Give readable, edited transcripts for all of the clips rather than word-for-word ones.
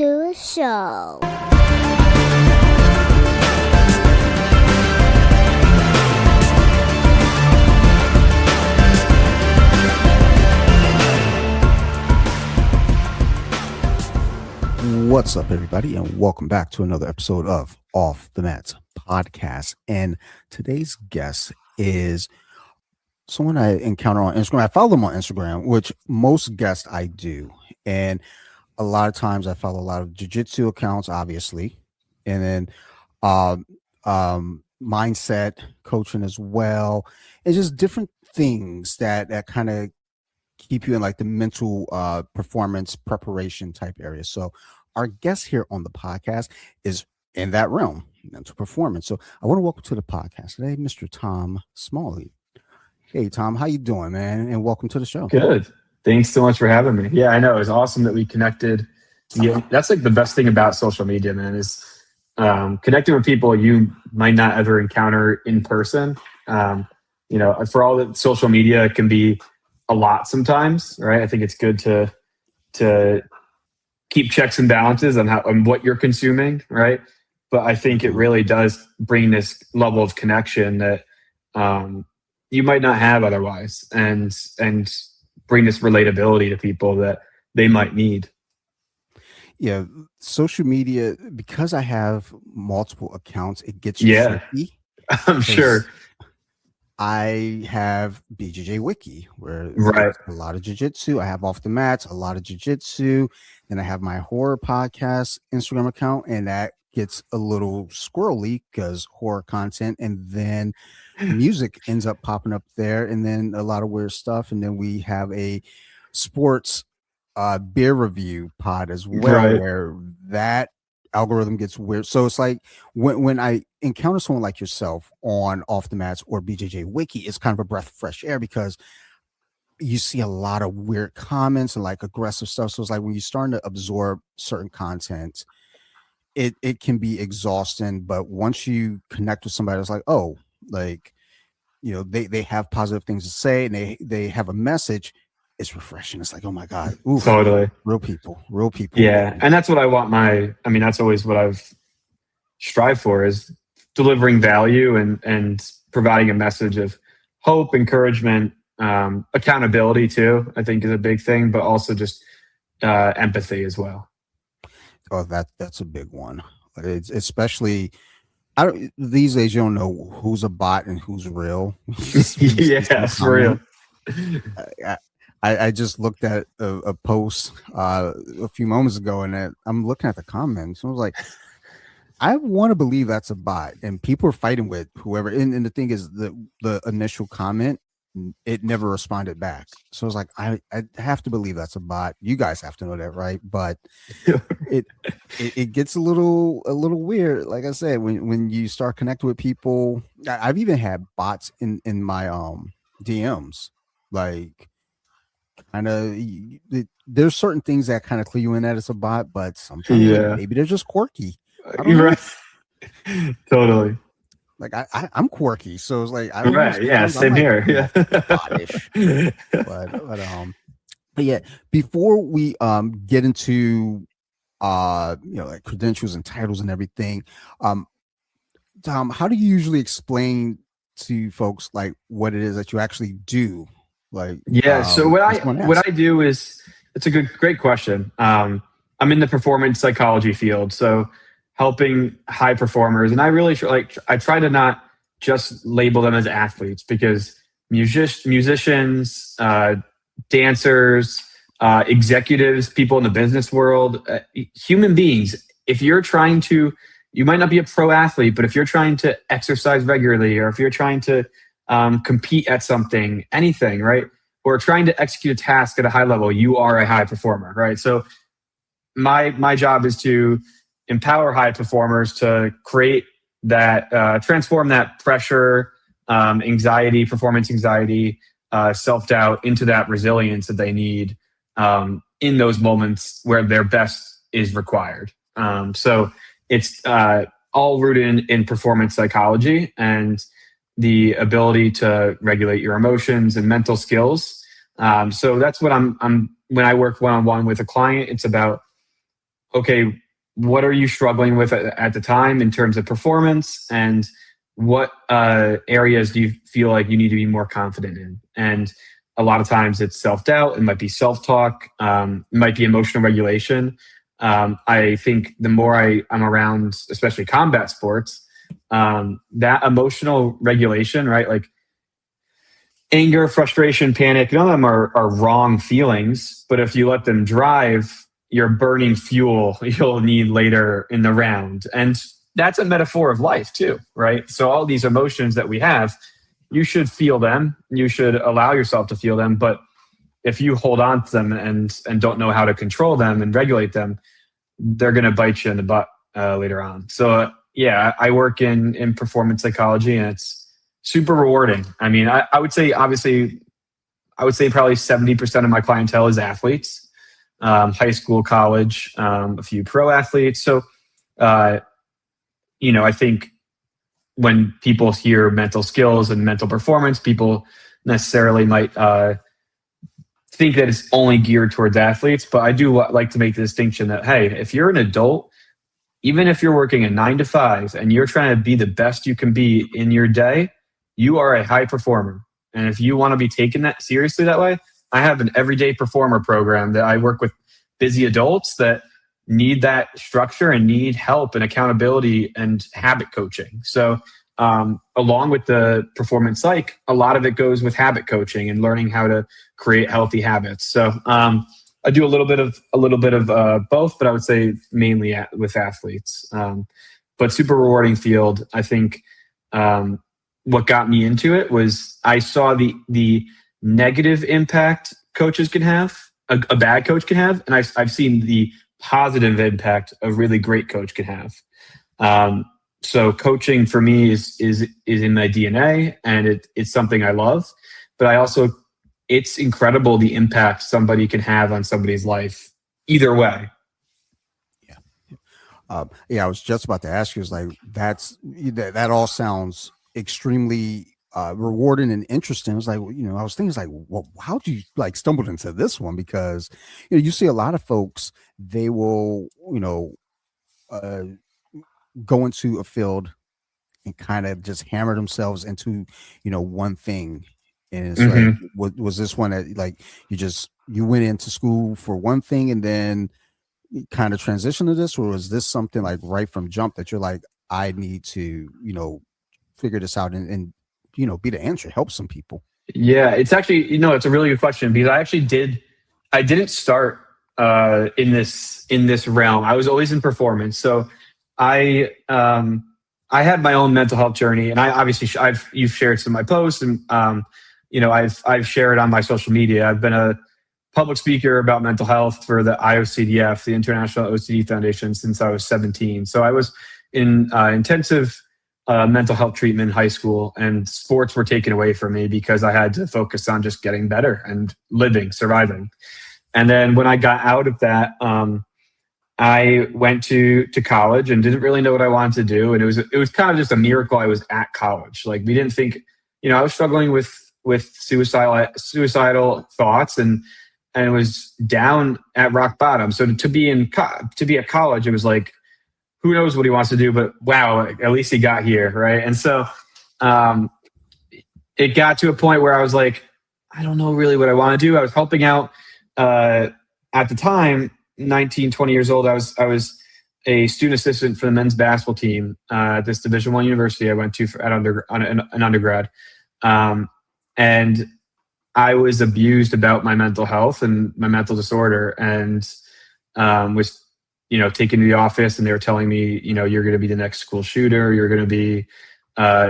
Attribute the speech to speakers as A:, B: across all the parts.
A: to a show.
B: What's up, everybody, and welcome back to another episode of Off the Mats podcast. And today's guest is someone I encounter on Instagram. I follow them on Instagram, which most guests I do. And a lot of times I follow a lot of jiu-jitsu accounts, obviously, and then mindset coaching as well. It's just different things that kind of keep you in like the mental performance preparation type area. So our guest here on the podcast is in that realm, mental performance. So I want to welcome to the podcast today, Mr. Tom Smalley. Hey, Tom, how you doing, man? And welcome to the show.
C: Good. Thanks so much for having me. Yeah, I know. It was awesome that we connected. Yeah, that's like the best thing about social media, man, is connecting with people you might not ever encounter in person. You know, for all that social media can be a lot sometimes, right? I think it's good to keep checks and balances on what you're consuming, right? But I think it really does bring this level of connection that you might not have otherwise, and bring this relatability to people that they might need.
B: Yeah, social media, because I have multiple accounts, it gets tricky.
C: I'm sure.
B: I have BJJ Wiki, where
C: right.
B: a lot of jiu-jitsu. I have Off the Mats, a lot of jiu-jitsu. Then I have my horror podcast Instagram account, and that gets a little squirrely because horror content. And then music ends up popping up there, and then a lot of weird stuff. And then we have a sports beer review pod as well, right, where that algorithm gets weird. So it's like when I encounter someone like yourself on Off the Mats or BJJ Wiki, it's kind of a breath of fresh air because you see a lot of weird comments and like aggressive stuff. So it's like when you're starting to absorb certain content, it can be exhausting. But once you connect with somebody that's like, oh, like, you know, they have positive things to say and they have a message, it's refreshing. It's like, oh my God. Oof,
C: totally.
B: Real people.
C: Yeah. And that's what I want that's always what I've strived for, is delivering value and providing a message of hope, encouragement, accountability too, I think is a big thing, but also just empathy as well.
B: Oh, that's a big one. It's especially, these days you don't know who's a bot and who's real.
C: Yeah, for real.
B: I just looked at a post a few moments ago, and I'm looking at the comments. And I was like, I want to believe that's a bot, and people are fighting with whoever. And the thing is, the initial comment, it never responded back. So I was like, I have to believe that's a bot. You guys have to know that, right? But it gets a little weird. Like I said, when you start connecting with people, I've even had bots in my DMs, like. Kind of, there's certain things that kind of clue you in that it's a bot, but sometimes maybe they're just quirky.
C: Right. Totally.
B: Like I'm quirky, so it's like I don't
C: right. Yeah, same here. Yeah.
B: But yeah, before we get into like credentials and titles and everything, Tom, how do you usually explain to folks like what it is that you actually do? Like,
C: so what I do is, it's a great question. I'm in the performance psychology field, so helping high performers, and I really I try to not just label them as athletes, because musicians, dancers, executives, people in the business world, human beings. If you're trying to, you might not be a pro athlete, but if you're trying to exercise regularly, or if you're trying to compete at something, anything, right? Or trying to execute a task at a high level, you are a high performer, right? So my job is to empower high performers to create that, transform that pressure, anxiety, performance anxiety, self-doubt into that resilience that they need in those moments where their best is required. So it's all rooted in performance psychology and the ability to regulate your emotions and mental skills. So that's what I'm when I work one-on-one with a client, it's about okay, what are you struggling with at the time in terms of performance, and what areas do you feel like you need to be more confident in? And a lot of times it's self-doubt, it might be self-talk, it might be emotional regulation. I think the more I'm around, especially combat sports, that emotional regulation, right? Like anger, frustration, panic, none of them are wrong feelings, but if you let them drive, you're burning fuel you'll need later in the round. And that's a metaphor of life too, right? So all these emotions that we have, you should feel them, you should allow yourself to feel them, but if you hold on to them and don't know how to control them and regulate them, they're going to bite you in the butt later on. So yeah, I work in performance psychology, and it's super rewarding. I mean, I would say, obviously, I would say probably 70% of my clientele is athletes, high school, college, a few pro athletes. So, I think when people hear mental skills and mental performance, people necessarily might think that it's only geared towards athletes. But I do like to make the distinction that, hey, if you're an adult, even if you're working a 9 to 5 and you're trying to be the best you can be in your day, you are a high performer. And if you want to be taken that seriously that way, I have an everyday performer program that I work with busy adults that need that structure and need help and accountability and habit coaching. So along with the performance psych, a lot of it goes with habit coaching and learning how to create healthy habits. So I do a little bit of both, but I would say mainly with athletes. But super rewarding field. I think what got me into it was I saw the negative impact coaches can have, a bad coach can have, and I've seen the positive impact a really great coach can have. So coaching for me is in my DNA, and it's something I love. But it's incredible the impact somebody can have on somebody's life either way.
B: Yeah, I was just about to ask you, that all sounds extremely rewarding and interesting. It was like, I was thinking, well, how do you stumbled into this one? Because you see a lot of folks, they will go into a field and kind of just hammer themselves into one thing. And it's like, was this one that you went into school for one thing and then kind of transition to this, or was this something like right from jump that you're like, I need to figure this out and be the answer, help some people?
C: Yeah, it's actually, it's a really good question, because I didn't start in this realm. I was always in performance. So I had my own mental health journey, and I obviously you've shared some of my posts, and I've shared on my social media. I've been a public speaker about mental health for the IOCDF, the International OCD Foundation, since I was 17. So I was in intensive mental health treatment in high school, and sports were taken away from me because I had to focus on just getting better and surviving. And then when I got out of that, I went to college and didn't really know what I wanted to do. And it was kind of just a miracle I was at college. Like, we didn't think, I was struggling with suicidal thoughts, and it was down at rock bottom. So to be at college, it was like, who knows what he wants to do, but wow, at least he got here, right? And so it got to a point where I was like, I don't know really what I want to do. I was helping out at the time, 19, 20 years old. I was a student assistant for the men's basketball team at this Division I university I went to an undergrad. And I was abused about my mental health and my mental disorder, and was taken to the office, and they were telling me, you're going to be the next school shooter. You're going to be,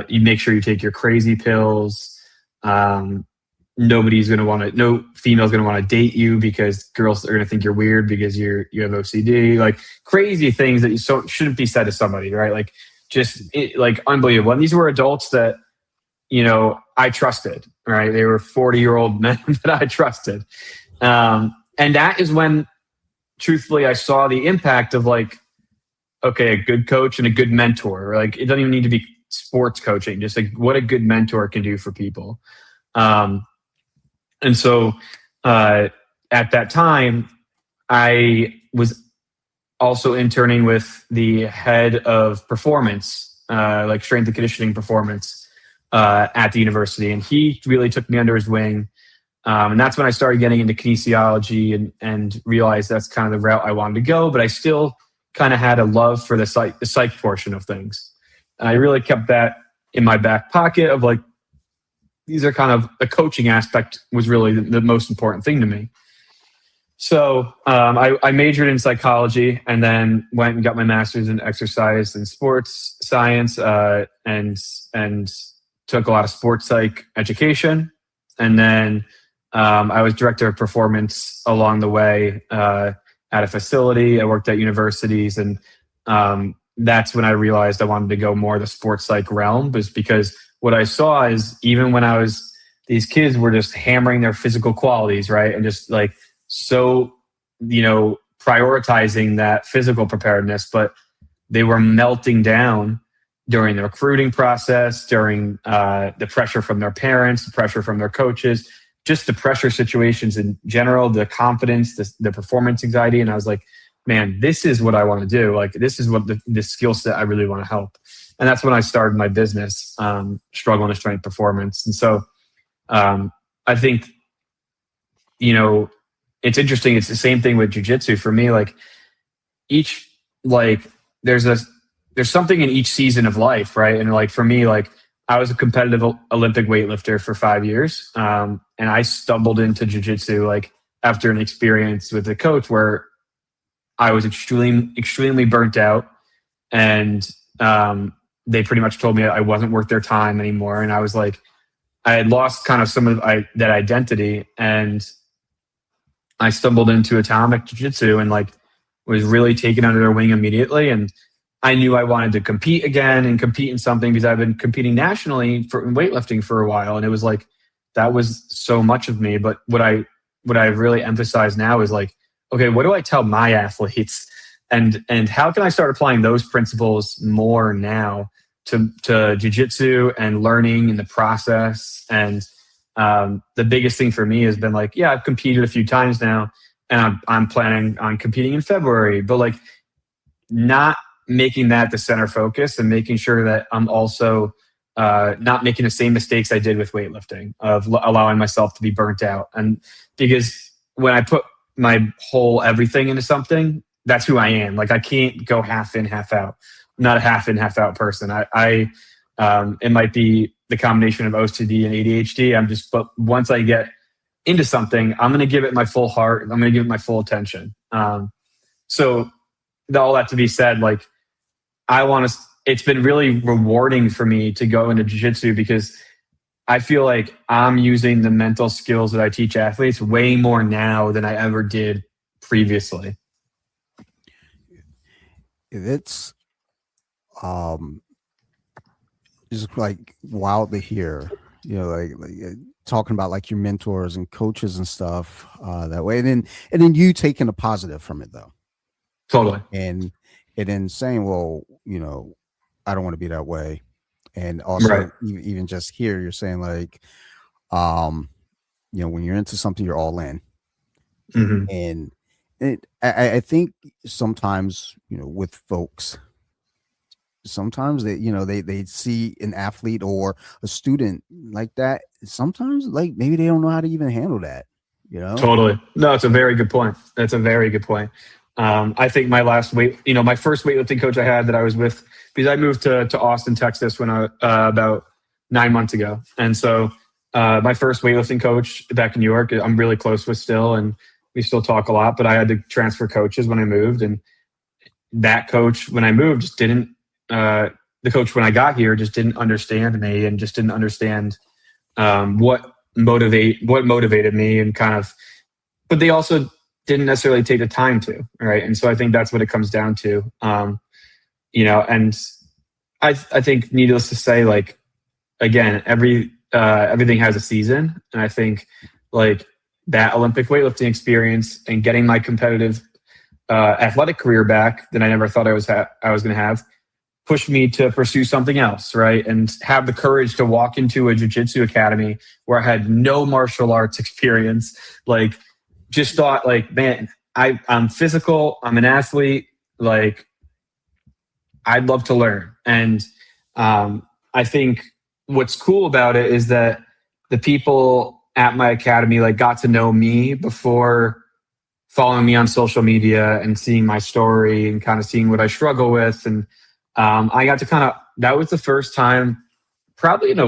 C: you make sure you take your crazy pills. No female's going to want to date you because girls are going to think you're weird because you have OCD. Like, crazy things that shouldn't be said to somebody, right? Like, unbelievable. And these were adults that, I trusted, right? They were 40-year-old men that I trusted. And that is when, truthfully, I saw the impact of a good coach and a good mentor. Like, it doesn't even need to be sports coaching, just what a good mentor can do for people. And so at that time, I was also interning with the head of performance, like strength and conditioning performance at the university. And he really took me under his wing. And that's when I started getting into kinesiology and realized that's kind of the route I wanted to go. But I still kind of had a love for the psych portion of things. And I really kept that in my back pocket of like, these are kind of the coaching aspect was really the most important thing to me. So I majored in psychology and then went and got my master's in exercise and sports science and took a lot of sports psych education. And then I was director of performance along the way at a facility. I worked at universities, and that's when I realized I wanted to go more the sports psych realm, was because what I saw is even when these kids were just hammering their physical qualities, right? And just like, so, prioritizing that physical preparedness, but they were melting down during the recruiting process, during the pressure from their parents, the pressure from their coaches, just the pressure situations in general, the confidence, the performance anxiety. And I was like, man, this is what I want to do. Like, this is what the skill set I really want to help. And that's when I started my business, Struggle to Strength Performance. And so I think, it's interesting. It's the same thing with jiu-jitsu for me. Like there's something in each season of life, right? And like for me, like I was a competitive Olympic weightlifter for 5 years, and I stumbled into jiu-jitsu like after an experience with a coach where I was extremely burnt out, and they pretty much told me I wasn't worth their time anymore. And I was like, I had lost kind of some of that identity, and I stumbled into Atomic Jiu-Jitsu and like was really taken under their wing immediately. And I knew I wanted to compete again and compete in something, because I've been competing nationally for weightlifting for a while. And it was like, that was so much of me. But what I really emphasize now is like, okay, what do I tell my athletes? And how can I start applying those principles more now to jiu-jitsu and learning in the process? And the biggest thing for me has been like, yeah, I've competed a few times now, and I'm planning on competing in February, but like not making that the center focus and making sure that I'm also not making the same mistakes I did with weightlifting of allowing myself to be burnt out. And because when I put my whole everything into something, that's who I am. Like I can't go half in, half out. I'm not a half in, half out person. It might be the combination of OCD and ADHD. But once I get into something, I'm going to give it my full heart. I'm going to give it my full attention. So all that to be said, like it's been really rewarding for me to go into jiu-jitsu, because I feel like I'm using the mental skills that I teach athletes way more now than I ever did previously.
B: It's just like wild to hear, like talking about like your mentors and coaches and stuff that way, and then you taking a positive from it though.
C: Totally.
B: And then saying, well, I don't want to be that way. And also
C: right.
B: even just here, you're saying like, when you're into something, you're all in.
C: Mm-hmm.
B: And I think sometimes, with folks, sometimes they see an athlete or a student like that. Sometimes like maybe they don't know how to even handle that,
C: Totally. No, it's a very good point. That's a very good point. I think my first weightlifting coach I had that I was with, because I moved to Austin, Texas when about 9 months ago. And so my first weightlifting coach back in New York, I'm really close with still, and we still talk a lot, but I had to transfer coaches when I moved. And that coach, when I moved, just didn't, the coach when I got here just didn't understand me and just didn't understand what motivated me, and kind of, but they also didn't necessarily take the time to, right? And so I think that's what it comes down to, and I think, needless to say, like, again, everything has a season. And I think like that Olympic weightlifting experience and getting my competitive athletic career back that I never thought I was going to have, pushed me to pursue something else, right? And have the courage to walk into a jiu-jitsu academy where I had no martial arts experience. Like, just thought like, man, I'm physical, I'm an athlete, like, I'd love to learn. And I think what's cool about it is that the people at my academy like got to know me before following me on social media and seeing my story and kind of seeing what I struggle with. And I got to that was the first time probably in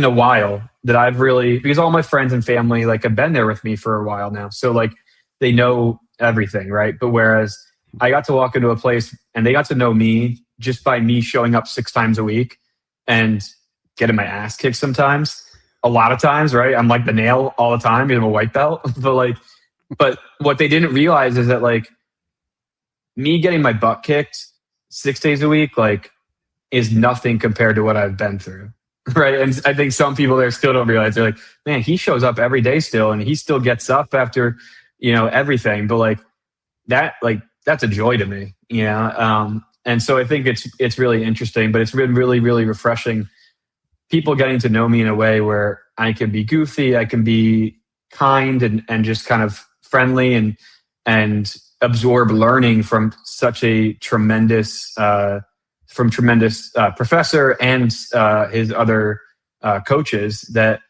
C: a while that I've really, because all my friends and family like have been there with me for a while now. So like they know everything, right? But whereas I got to walk into a place and they got to know me just by me showing up 6 times a week and getting my ass kicked sometimes, a lot of times, right? I'm like the nail all the time because I'm a white belt. But what they didn't realize is that like me getting my butt kicked 6 days a week, like, is nothing compared to what I've been through. Right. And I think some people there still don't realize. They're like, man, he shows up every day still and he still gets up after, everything. But like that's a joy to me. And so I think it's really interesting, but it's been really, really refreshing. People getting to know me in a way where I can be goofy, I can be kind and just kind of friendly and absorb learning from such a tremendous professor and his other coaches, that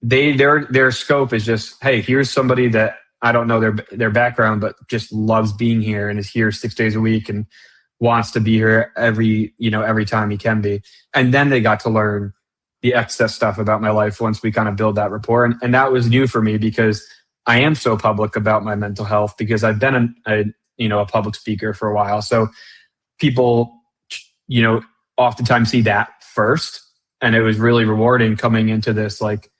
C: their scope is just, hey, here's somebody that I don't know their background, but just loves being here and is here 6 days a week and wants to be here every time he can be. And then they got to learn the excess stuff about my life once we kind of build that rapport. And that was new for me because I am so public about my mental health because I've been a public speaker for a while. So people, oftentimes see that first. And it was really rewarding coming into this, like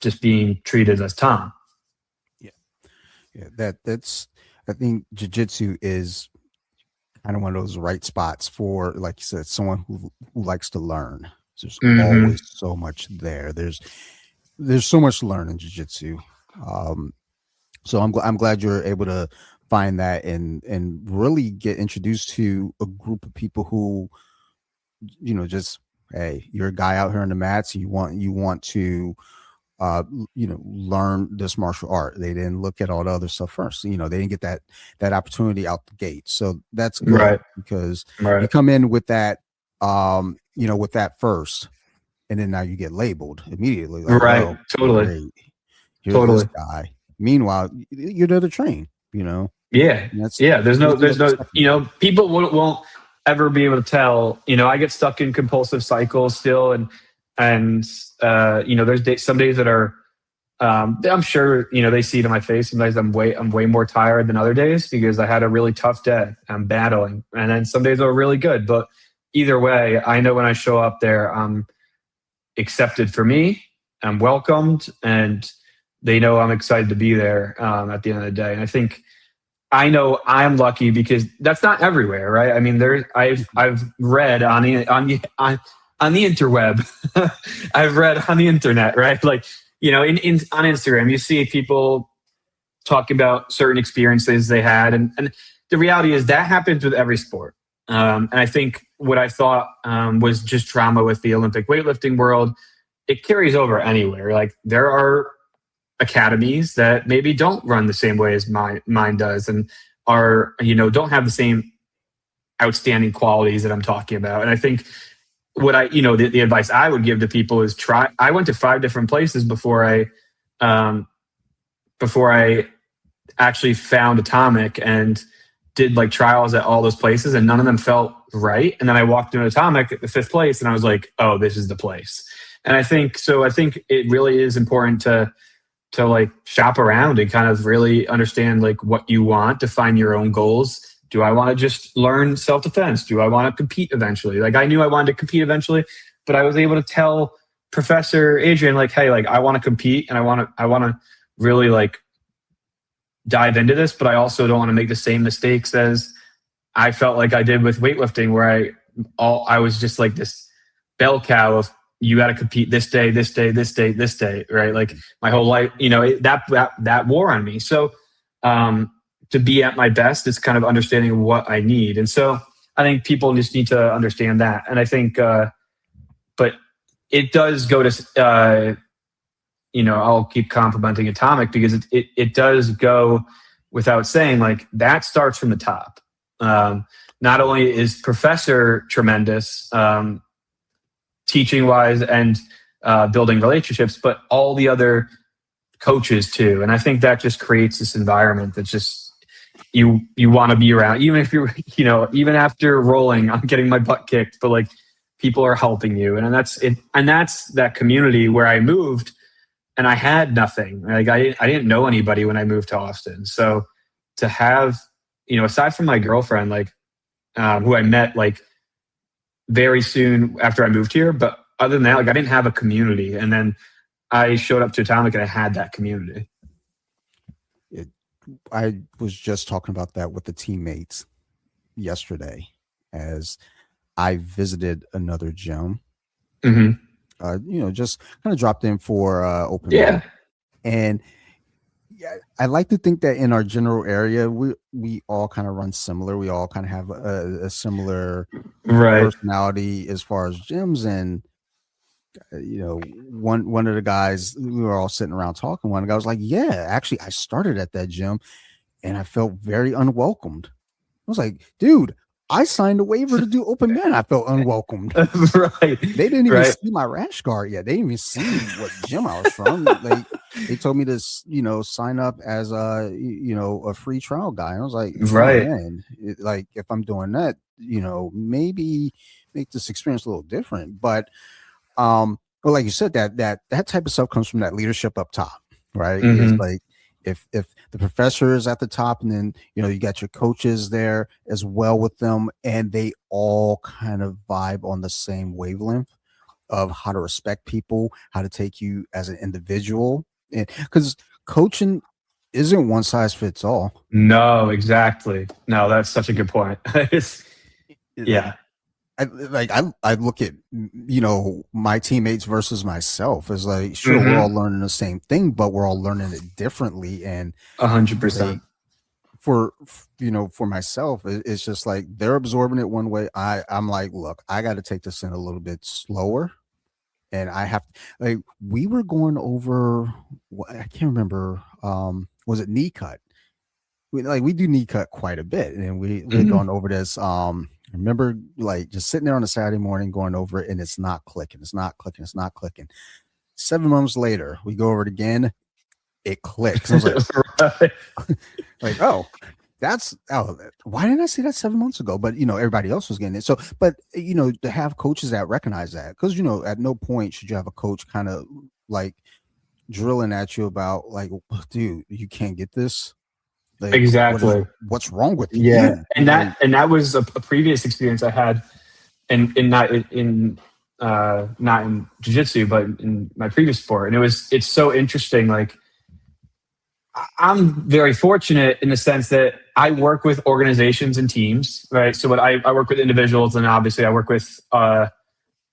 C: just being treated as Tom.
B: Yeah. That's, I think jiu-jitsu is kind of one of those right spots for, like you said, someone who likes to learn. There's always so much there. There's so much to learn in jiu-jitsu. So I'm glad you're able to find that and really get introduced to a group of people who, just, hey, you're a guy out here on the mats. You want to, learn this martial art. They didn't look at all the other stuff first. They didn't get that opportunity out the gate. So that's good, right? Because you come in with that, with that first, and then now you get labeled immediately. Like,
C: right.
B: Oh,
C: totally.
B: great. You're this guy. Meanwhile, you're there to train,
C: Yeah. There's no, people won't ever be able to tell, I get stuck in compulsive cycles still. And there's some days that are, I'm sure, they see it in my face. Sometimes I'm way more tired than other days because I had a really tough day. I'm battling. And then some days are really good, but either way, I know when I show up there, I'm accepted for me. I'm welcomed and they know I'm excited to be there at the end of the day. And I know I'm lucky because that's not everywhere, right? I mean, I've read on the interweb, I've read on the internet, right? Like, on Instagram, you see people talking about certain experiences they had. And the reality is that happens with every sport. And I think what I thought was just trauma with the Olympic weightlifting world, it carries over anywhere. Like there are academies that maybe don't run the same way as mine does and are, don't have the same outstanding qualities that I'm talking about. And I think what the advice I would give to people is I went to 5 different places before I actually found Atomic and did like trials at all those places and none of them felt right. And then I walked into Atomic at the 5th place and I was like, oh, this is the place. And I think it really is important to like shop around and kind of really understand like what you want, define your own goals. Do I want to just learn self-defense? Do I want to compete eventually? Like I knew I wanted to compete eventually, but I was able to tell Professor Adrian, like, hey, like I want to compete and I want to really like dive into this, but I also don't want to make the same mistakes as I felt like I did with weightlifting, where I was just like this bell cow of you got to compete this day, right? Like my whole life, that wore on me. So to be at my best is kind of understanding what I need. And so I think people just need to understand that. And I think, but it does go to, I'll keep complimenting Atomic because it does go without saying, like that starts from the top. Not only is professor tremendous, teaching wise and building relationships, but all the other coaches too. And I think that just creates this environment that just you want to be around, even if you're, even after rolling, I'm getting my butt kicked, but like people are helping you. And that's it. And that's that community where I moved and I had nothing. Like I didn't know anybody when I moved to Austin. So to have, aside from my girlfriend, like who I met like very soon after I moved here, but other than that, like I didn't have a community. And then I showed up to Atomic and I had that community.
B: I was just talking about that with the teammates yesterday as I visited another gym. Just kind of dropped in for open mic. And I like to think that in our general area, we all kind of run similar. We all kind of have a similar personality as far as gyms. And one of the guys, we were all sitting around talking. One guy was like, "Yeah, actually, I started at that gym, and I felt very unwelcomed." I was like, "Dude, I signed a waiver to do open mat. I felt unwelcomed."
C: Right.
B: They didn't even see my rash guard yet. They didn't even see what gym I was from. They told me to, sign up as a free trial guy. And I was like,
C: right,
B: man, like if I'm doing that, maybe make this experience a little different. But well, like you said, that type of stuff comes from that leadership up top, right? It's like if the professor is at the top, and then you got your coaches there as well with them, and they all kind of vibe on the same wavelength of how to respect people, how to take you as an individual, and because coaching isn't one size fits all.
C: No, exactly. No, that's such a good point. Yeah.
B: I look at my teammates versus myself as like, sure, we're all learning the same thing, but we're all learning it differently. And
C: 100%.
B: For myself, it's just like they're absorbing it one way. I'm like, look, I got to take this in a little bit slower, and I have like we were going over. I can't remember. Was it knee cut? We do knee cut quite a bit, and we're going over this. I remember like just sitting there on a Saturday morning going over it, and it's not clicking. 7 months later, we go over it again. It clicks. I was like, why didn't I see that 7 months ago? But everybody else was getting it. So, but to have coaches that recognize that, because at no point should you have a coach kind of like drilling at you about like, dude, you can't get this. Like,
C: exactly.
B: What's wrong with you?
C: Yeah, and that was a previous experience I had, and not in jiu-jitsu, but in my previous sport, and it's so interesting. Like, I'm very fortunate in the sense that I work with organizations and teams, right? So I work with individuals, and obviously I work with a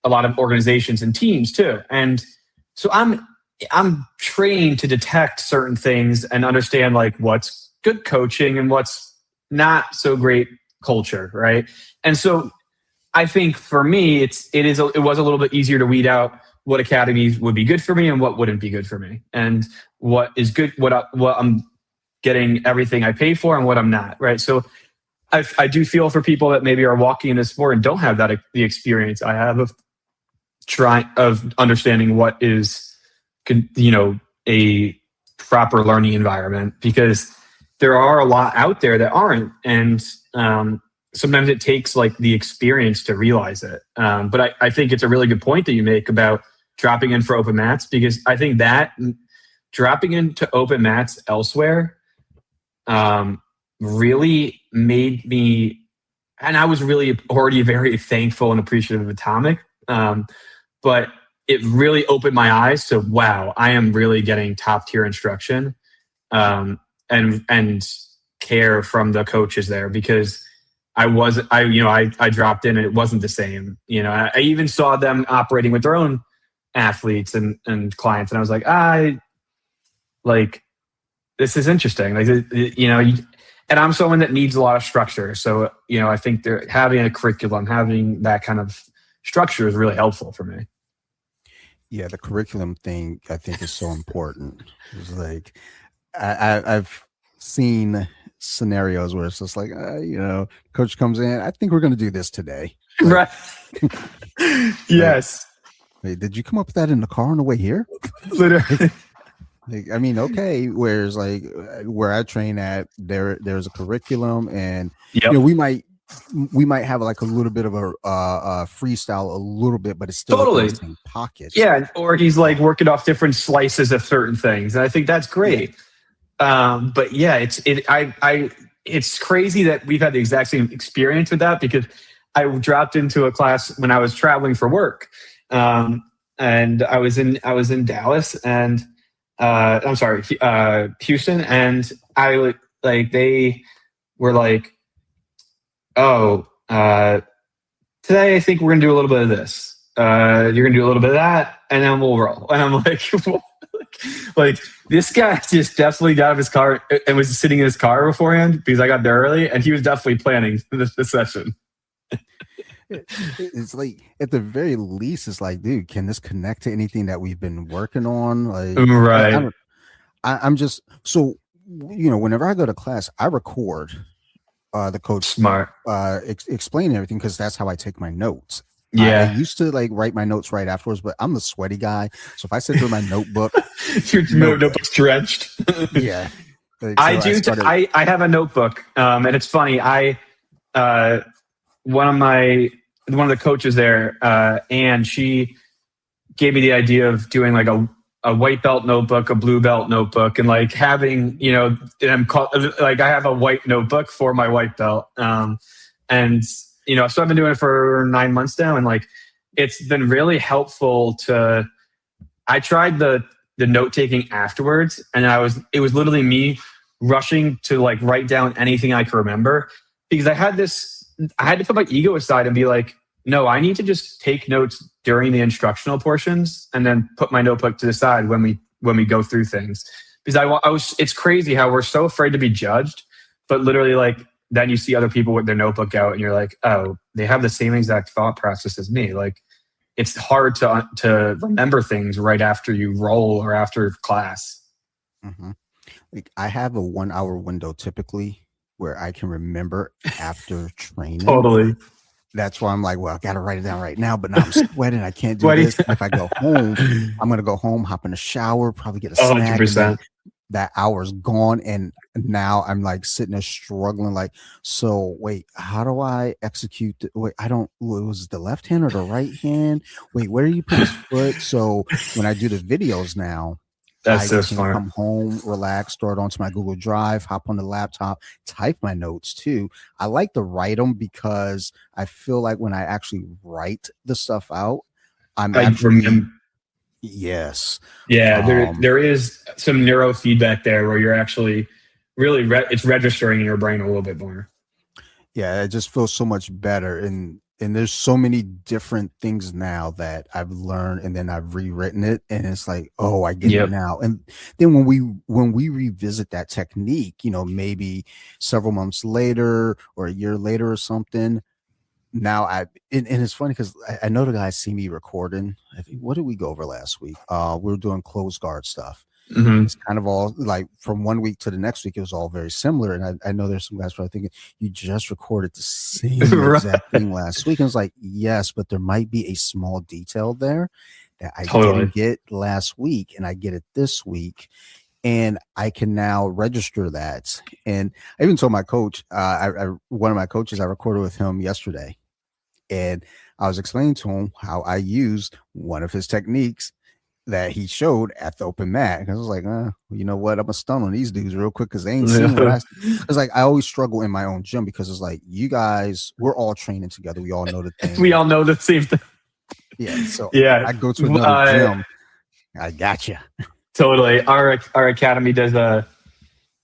C: lot of organizations and teams too, and so I'm trained to detect certain things and understand like what's good coaching and what's not so great culture, right? And so I think for me, it was a little bit easier to weed out what academies would be good for me and what wouldn't be good for me, and what is good, what I'm getting everything I pay for and what I'm not, right? So I do feel for people that maybe are walking into sport and don't have the experience I have of understanding what is a proper learning environment, because there are a lot out there that aren't, and sometimes it takes like the experience to realize it. But I think it's a really good point that you make about dropping in for open mats, because I think that dropping into open mats elsewhere really made me, and I was really already very thankful and appreciative of Atomic, but it really opened my eyes to, wow, I am really getting top tier instruction and care from the coaches there, because I dropped in and it wasn't the same. I even saw them operating with their own athletes and clients, and I was like, this is interesting. Like, and I'm someone that needs a lot of structure. So, I think having a curriculum, having that kind of structure is really helpful for me.
B: Yeah, the curriculum thing I think is so important. It's like I've seen scenarios where it's just like, coach comes in. I think we're going to do this today.
C: Right. Yes.
B: Hey, did you come up with that in the car on the way here?
C: Literally.
B: I mean, okay. Whereas like where I train at, there's a curriculum, and we might have like a little bit of a freestyle, a little bit, but it's still
C: totally
B: the same pockets.
C: Yeah, or he's like working off different slices of certain things, and I think that's great. But yeah, it's crazy that we've had the exact same experience with that, because I dropped into a class when I was traveling for work, and I was in Dallas, and I'm sorry, Houston, and I they were like, oh, today I think we're gonna do a little bit of this. You're gonna do a little bit of that, and then we'll roll. And I'm like, like this guy just definitely got out of his car and was sitting in his car beforehand, because I got there early, and he was definitely planning this session.
B: It's like, at the very least, it's like, dude, can this connect to anything that we've been working on? Like,
C: right.
B: I'm just, so, whenever I go to class, I record the coach
C: smart
B: explain everything, because that's how I take my notes.
C: Yeah,
B: I used to like write my notes right afterwards, but I'm the sweaty guy, so if I sit through my notebook,
C: your notebook's drenched.
B: Yeah,
C: like, so I have a notebook, and it's funny. One of the coaches there, and she gave me the idea of doing like a white belt notebook, a blue belt notebook, and like having, I have a white notebook for my white belt. And, so I've been doing it for 9 months now, and like, it's been really helpful I tried the note taking afterwards, and it was literally me rushing to like write down anything I could remember, because I had to put my ego aside and be like, no, I need to just take notes during the instructional portions, and then put my notebook to the side when we go through things. Because it's crazy how we're so afraid to be judged, but literally like then you see other people with their notebook out, and you're like, oh, they have the same exact thought process as me. Like, it's hard to remember things right after you roll or after class.
B: Mm-hmm. Like, I have a 1 hour window typically where I can remember after training.
C: Totally.
B: That's why I'm like, well, I got to write it down right now, but now I'm sweating. I can't do this. If I go home, I'm going to go home, hop in the shower, probably get a snack.
C: 100%.
B: That hour's gone. And now I'm like sitting there struggling. Like, so wait, how do I execute? Was it the left hand or the right hand? Wait, where do you put his foot? So when I do the videos now,
C: I can
B: come home, relax, start onto my Google Drive, hop on the laptop, type my notes too. I like to write them because I feel like when I actually write the stuff out, yes.
C: Yeah, there is some neurofeedback there where you're actually really it's registering in your brain a little bit more.
B: Yeah, it just feels so much better, and there's so many different things now that I've learned, and then I've rewritten it, and it's like, oh, I get it now. And then when we revisit that technique, maybe several months later or a year later or something, now and it's funny because I know the guys see me recording. I think, what did we go over last week? We were doing closed guard stuff. Mm-hmm. It's kind of all like from one week to the next week, it was all very similar. And I know there's some guys probably thinking, you just recorded the same exact thing last week. And it's like, yes, but there might be a small detail there that I didn't get last week, and I get it this week. And I can now register that. And I even told my coach, one of my coaches, I recorded with him yesterday. And I was explaining to him how I used one of his techniques that he showed at the open mat. And I was like, you know what? I'm going to stun on these dudes real quick because they ain't seen what I was like. I always struggle in my own gym because it's like, you guys, we're all training together. We all know the thing.
C: We all know the same thing.
B: Yeah. So I go to another gym. I gotcha.
C: Totally. Our academy does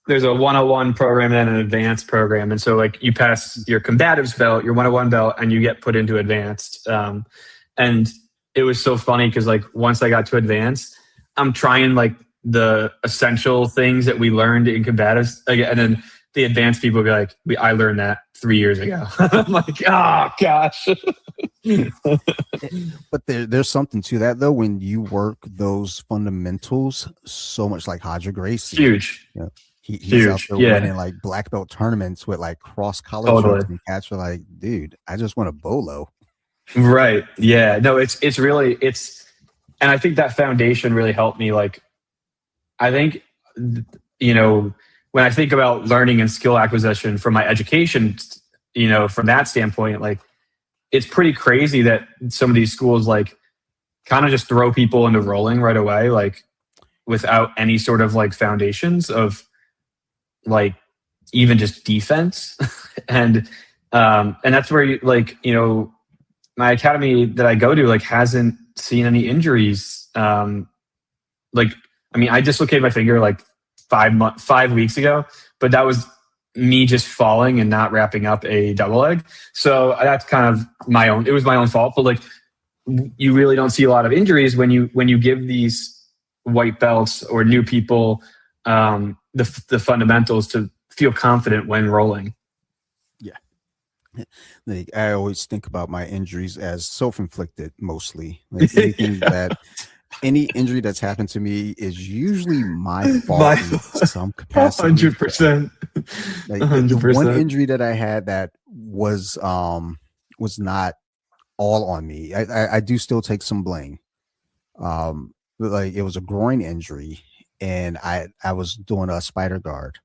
C: there's a 101 program and an advanced program. And so like you pass your combatives belt, your 101 belt, and you get put into advanced. And it was so funny because like once I got to advanced, I'm trying like the essential things that we learned in combatives. And then the advanced people be like, I learned that 3 years ago. I'm like, oh gosh.
B: But there's something to that though, when you work those fundamentals so much, like Hodger Gracie.
C: Huge.
B: Yeah. he's out there winning like black belt tournaments with like cross collar stripes, and cats are like, dude, I just want a bolo.
C: Right. Yeah. No, it's really, and I think that foundation really helped me. Like, I think, you know, when I think about learning and skill acquisition from my education, you know, from that standpoint, like, it's pretty crazy that some of these schools like kind of just throw people into rolling right away, like without any sort of like foundations of like even just defense. and that's where you, like, you know, my academy that I go to like hasn't seen any injuries. Like, I mean, I dislocated my finger like 5 weeks ago, but that was me just falling and not wrapping up a double leg. So that's kind of it was my own fault. But like, you really don't see a lot of injuries when you give these white belts or new people the fundamentals to feel confident when rolling.
B: Yeah. Like, I always think about my injuries as self-inflicted mostly. Like any injury that's happened to me is usually my fault in some capacity.
C: 100%.
B: Like 100%. One injury that I had that was not all on me. I do still take some blame. But like, it was a groin injury, and I was doing a spider guard.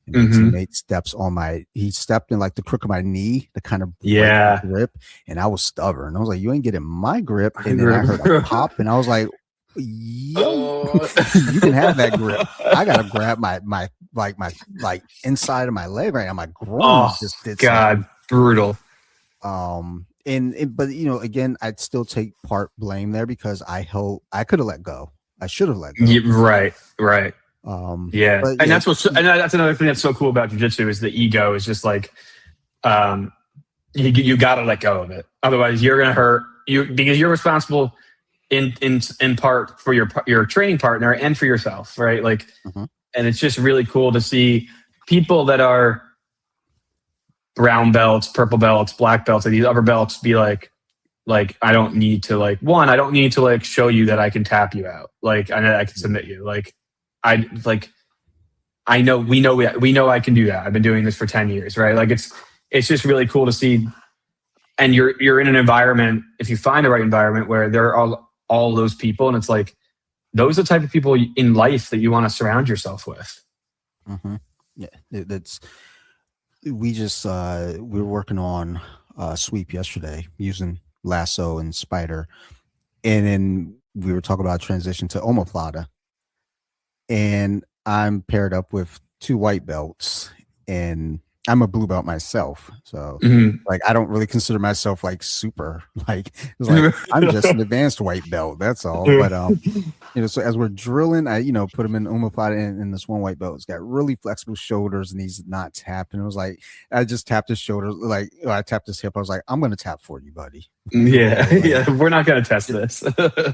B: And my teammate he stepped in like the crook of my knee to kind of break the grip, and I was stubborn. I was like, you ain't getting my grip. And then I heard a pop, and I was like, yo, you can have that grip. I gotta grab my inside of my leg right now. My groin just did something.
C: Brutal.
B: But you know, again, I'd still take part blame there because I could have let go. I should have let go.
C: Yeah, right. And that's that's another thing that's so cool about jiu-jitsu is the ego is just like, you got to let go of it. Otherwise you're going to hurt you, because you're responsible in part for your training partner and for yourself. Right. Like, and it's just really cool to see people that are brown belts, purple belts, black belts, and these upper belts be like, I don't need to like show you that I can tap you out. Like, I can submit you. Like, we know I can do that. I've been doing this for 10 years, right? Like, it's just really cool to see. And you're in an environment, if you find the right environment where there are all those people, and it's like, those are the type of people in life that you want to surround yourself with.
B: Yeah, we were working on sweep yesterday using lasso and spider, and then we were talking about transition to omoplata. And I'm paired up with 2 white belts, and I'm a blue belt myself. So like, I don't really consider myself like super, like, it's like I'm just an advanced white belt. That's all. But, you know, so as we're drilling, I, you know, put him in omoplata, and this one white belt has got really flexible shoulders and he's not tapping. It was like, I just tapped his shoulder. Like, I tapped his hip. I was like, I'm going to tap for you, buddy.
C: Yeah. We're not going to test this.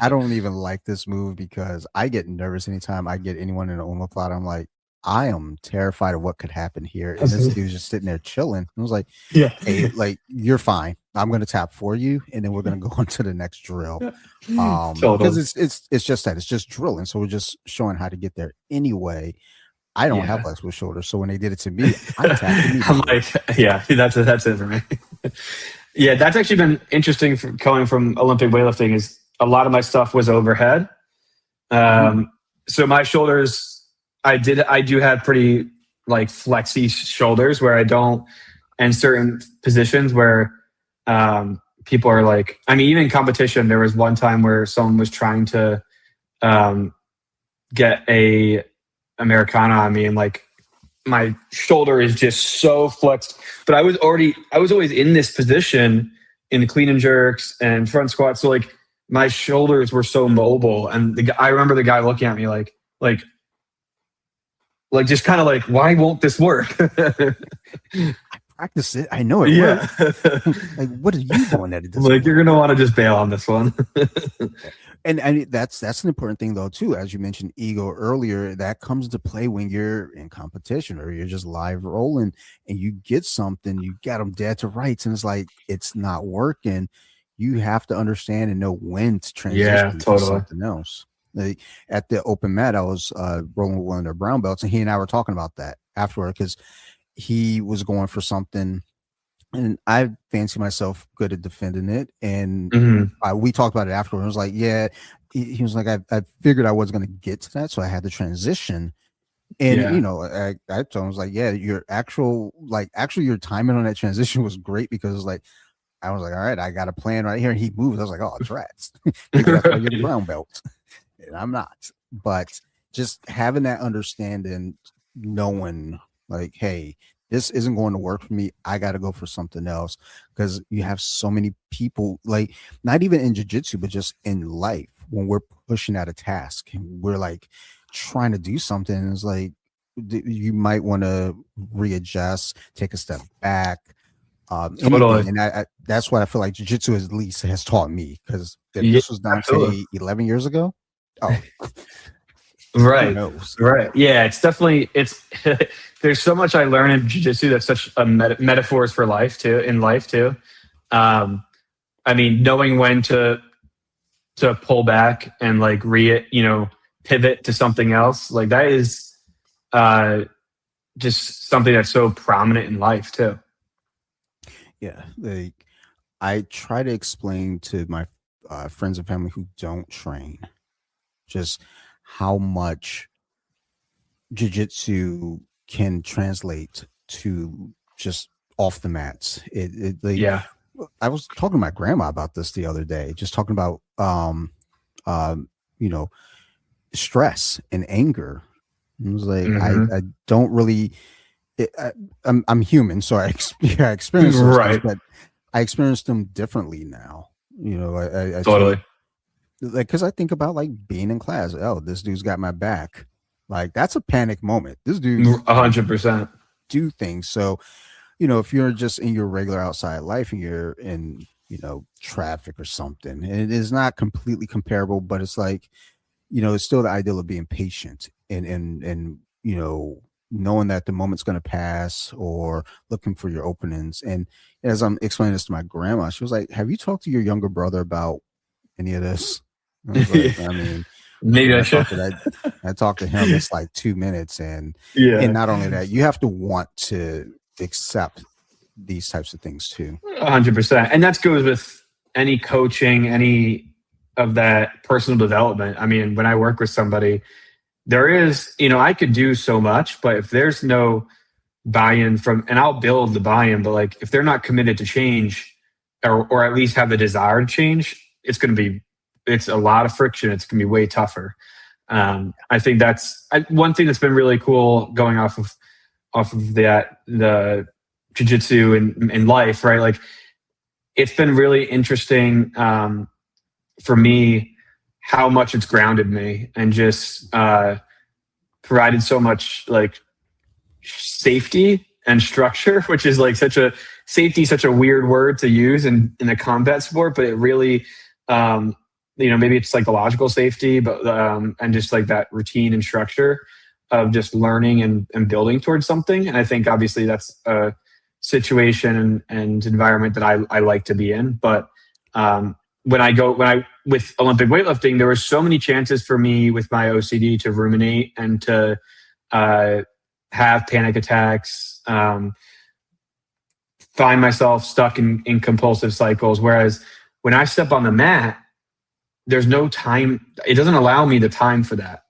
B: I don't even like this move because I get nervous anytime I get anyone in an omoplata. I'm like, I am terrified of what could happen here. And this dude's just sitting there chilling. I was like, hey, like, you're fine. I'm going to tap for you, and then we're going to go on to the next drill. Because it's just that. It's just drilling. So we're just showing how to get there anyway. I don't have flexible shoulders. So when they did it to me, I tapped me.
C: I'm like, that's it for me. Yeah, that's actually been interesting coming from Olympic weightlifting. Is a lot of my stuff was overhead. So my shoulders, I do have pretty like flexy shoulders where I don't, and certain positions where people are like, I mean, even in competition, there was one time where someone was trying to get a Americana on me, and like, my shoulder is just so flexed, but I was always in this position in the clean and jerks and front squats. So like, my shoulders were so mobile, and I remember the guy looking at me like just kind of like, why won't this work?
B: I practice it. I know it works. Like, what are you doing at it?
C: Like, you're gonna want to just bail on this one.
B: And that's an important thing though too. As you mentioned ego earlier, that comes into play when you're in competition or you're just live rolling and you get something, you got them dead to rights, and it's like, it's not working. You have to understand and know when to transition to something else. Like at the open mat, I was rolling with one of their brown belts, and he and I were talking about that afterward because he was going for something, and I fancy myself good at defending it. And we talked about it afterward. I was like, yeah, he was like, I figured I wasn't going to get to that, so I had to transition. And you know, I told him, I was like, yeah, your actually your timing on that transition was great because like I was like, all right, I got a plan right here. And he moved. I was like, oh, it's rats. Maybe that's why you're the brown belt. And I'm not. But just having that understanding, knowing like, hey, this isn't going to work for me. I got to go for something else. Because you have so many people, like not even in jiu-jitsu, but just in life, when we're pushing out a task and we're like trying to do something, it's like you might want to readjust, take a step back.
C: Totally.
B: And that's what I feel like jiu-jitsu at least has taught me, because if this was Dante 11 years ago,
C: right, yeah, it's definitely there's so much I learn in jiu-jitsu that's such a metaphors for life too. I mean, knowing when to pull back and like pivot to something else, like that is just something that's so prominent in life too.
B: Yeah, like I try to explain to my friends and family who don't train just how much jiu-jitsu can translate to just off the mats. I was talking to my grandma about this the other day, just talking about stress and anger. I was like, I don't really. I'm human, so I experience those things, but I experience them differently now. I
C: totally.
B: Like, because I think about like being in class. Oh, this dude's got my back. Like that's a panic moment. This dude
C: 100%
B: do things. So, if you're just in your regular outside life and you're in, traffic or something, and it is not completely comparable, but it's like, it's still the ideal of being patient and knowing that the moment's going to pass, or looking for your openings. And as I'm explaining this to my grandma, she was like, have you talked to your younger brother about any of this? I was like, I mean,
C: maybe I should.
B: I talked to him. It's like 2 minutes, and not only that, you have to want to accept these types of things too.
C: 100%, and that goes with any coaching, any of that personal development. I mean, when I work with somebody, there is, I could do so much, but if there's no buy-in and I'll build the buy-in, but like if they're not committed to change, or at least have the desire to change, it's a lot of friction. It's going to be way tougher. I think that's one thing that's been really cool going off of the jiu-jitsu in life, right? Like it's been really interesting for me how much it's grounded me and just provided so much like safety and structure, which is like such a weird word to use in a combat sport, but it really maybe it's psychological safety, but and just like that routine and structure of just learning and building towards something. And I think obviously that's a situation and environment that I like to be in. But with Olympic weightlifting, there were so many chances for me with my OCD to ruminate and to have panic attacks, find myself stuck in compulsive cycles. Whereas when I step on the mat, there's no time. It doesn't allow me the time for that.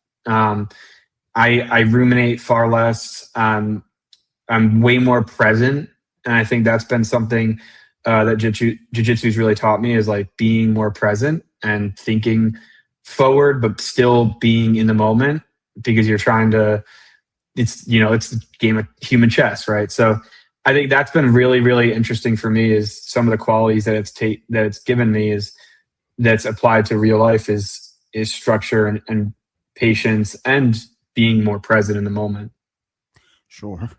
C: I ruminate far less. I'm way more present. And I think that's been something that jiu-jitsu's really taught me, is like being more present and thinking forward, but still being in the moment, because you're trying to, it's the game of human chess, right? So I think that's been really, really interesting for me, is some of the qualities that it's given me that's applied to real life is structure and patience and being more present in the moment.
B: Sure.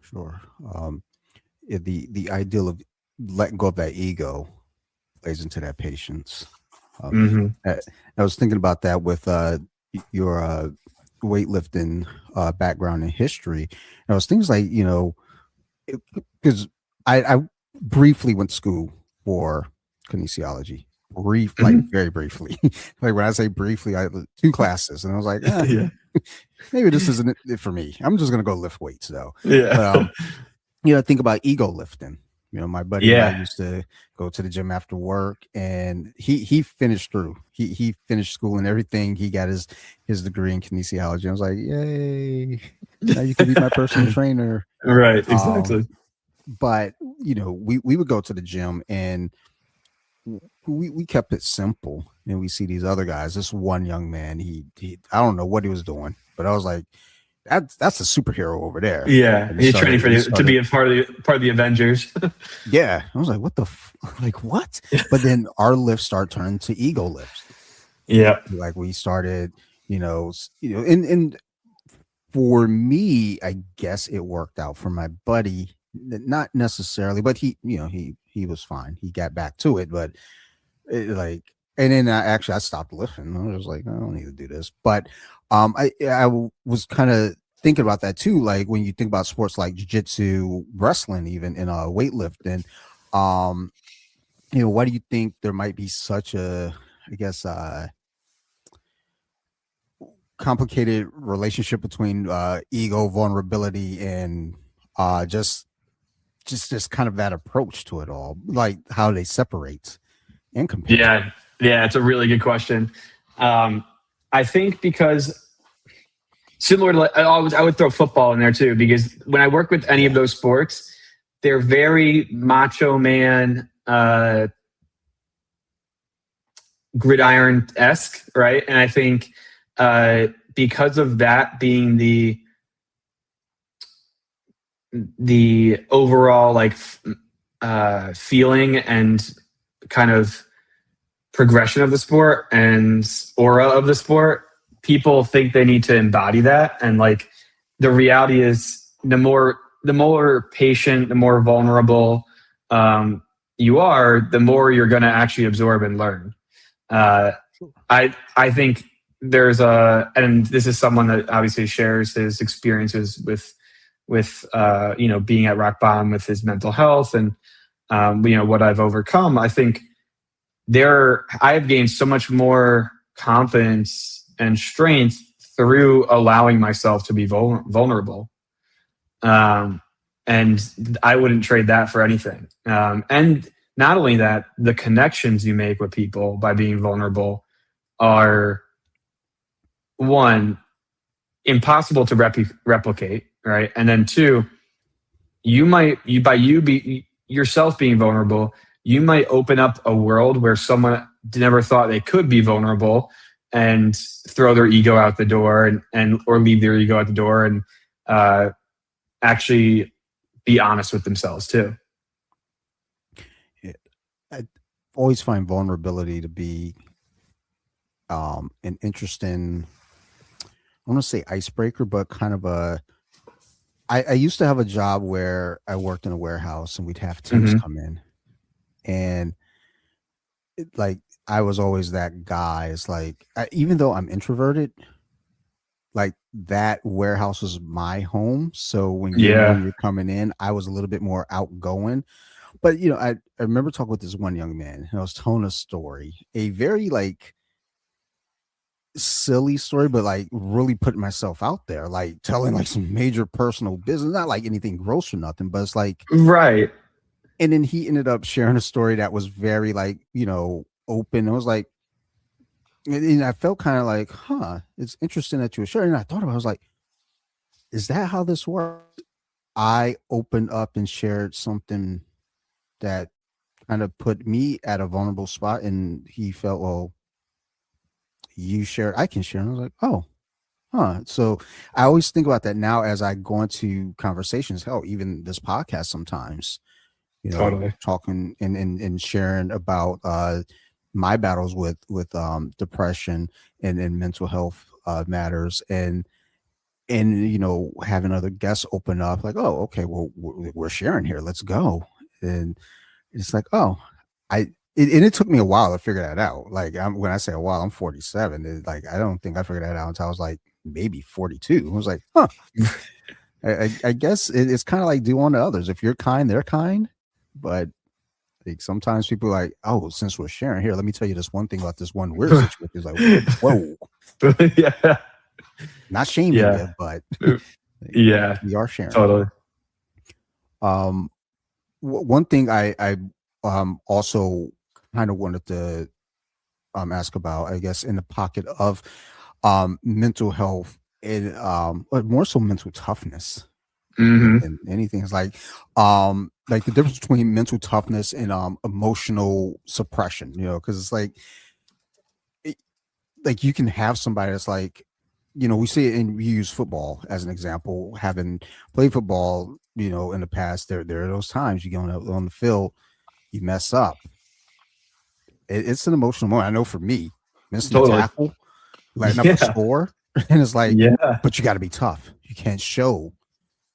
B: The ideal of letting go of that ego plays into that patience. I was thinking about that with your weightlifting background and history. And I was things like, because I briefly went to school for kinesiology, very briefly. Like when I say briefly, I 2 classes, and I was like,
C: Yeah.
B: maybe this isn't it for me. I'm just gonna go lift weights though.
C: Yeah.
B: But think about ego lifting. My buddy and I
C: Yeah.
B: used to go to the gym after work, and he finished through. He finished school and everything. He got his degree in kinesiology. I was like, yay! Now you can be my personal trainer.
C: Right. Exactly.
B: But we would go to the gym, and we kept it simple. And we see these other guys. This one young man, he I don't know what he was doing, but I was like, that's a superhero over there.
C: Yeah, he's training to be a part of the Avengers.
B: Yeah, I was like, what the like what? But then our lifts start turning to ego lifts.
C: Yeah,
B: like we started, and for me, I guess it worked out. For my buddy, not necessarily, but he was fine. He got back to it, but and then I stopped lifting. I was like, I don't need to do this. But I was kind of thinking about that too. Like when you think about sports like jiu-jitsu, wrestling, even in weightlifting, why do you think there might be such a, I guess, complicated relationship between ego, vulnerability, and just kind of that approach to it all, like how they separate and compare?
C: Yeah, it's a really good question. I think because similar to, I would throw football in there too, because when I work with any of those sports, they're very macho man, gridiron-esque, right? And I think because of that being the overall feeling and kind of progression of the sport and aura of the sport, people think they need to embody that. And the reality is the more patient, the more vulnerable you are, the more you're going to actually absorb and learn. I think there's and this is someone that obviously shares his experiences with being at rock bottom with his mental health and what I've overcome. I think I have gained so much more confidence and strength through allowing myself to be vulnerable. And I wouldn't trade that for anything. And not only that, the connections you make with people by being vulnerable are, one, impossible to replicate, right? And then two, yourself being vulnerable, you might open up a world where someone never thought they could be vulnerable and throw their ego out the door or leave their ego at the door and actually be honest with themselves too.
B: I always find vulnerability to be an interesting, I want to say icebreaker, but kind of I used to have a job where I worked in a warehouse and we'd have temps come in, and I was always that guy. It's even though I'm introverted, that warehouse was my home. So when you're coming in, I was a little bit more outgoing. But I remember talking with this one young man, and I was telling a story, a very silly story, but really putting myself out there, telling some major personal business, not anything gross or nothing, but it's
C: right.
B: And then he ended up sharing a story that was very open. It was and I felt kind of it's interesting that you were sharing. And I thought about it, I was like, is that how this works? I opened up and shared something that kind of put me at a vulnerable spot, and he felt, well, you share, I can share. And I was like, oh, so I always think about that now as I go into conversations, even this podcast sometimes,
C: totally.
B: Talking and sharing about my battles with depression and mental health matters, and having other guests open up oh, okay, well, we're sharing here, let's go. And it's and it took me a while to figure that out. When I say a while, I'm 47. I don't think I figured that out until I was maybe 42. I was like, huh. I guess it's kind of like do unto others. If you're kind, they're kind. But Like sometimes people are like, oh, since we're sharing here, let me tell you this one thing about this one weird situation. It's like, whoa,
C: Yeah.
B: not shaming you, but
C: yeah,
B: we are sharing.
C: totally.
B: One thing I also kind of wanted to ask about, I guess, in the pocket of mental health and but more so mental toughness. And anything is like the difference between mental toughness and emotional suppression, because it's like you can have somebody that's like, we see it, and we use football as an example. Having played football, in the past, there are those times you go on the field, you mess up. It's an emotional moment. I know for me, missing a tackle, letting up a score, and it's like, but you got to be tough. You can't show,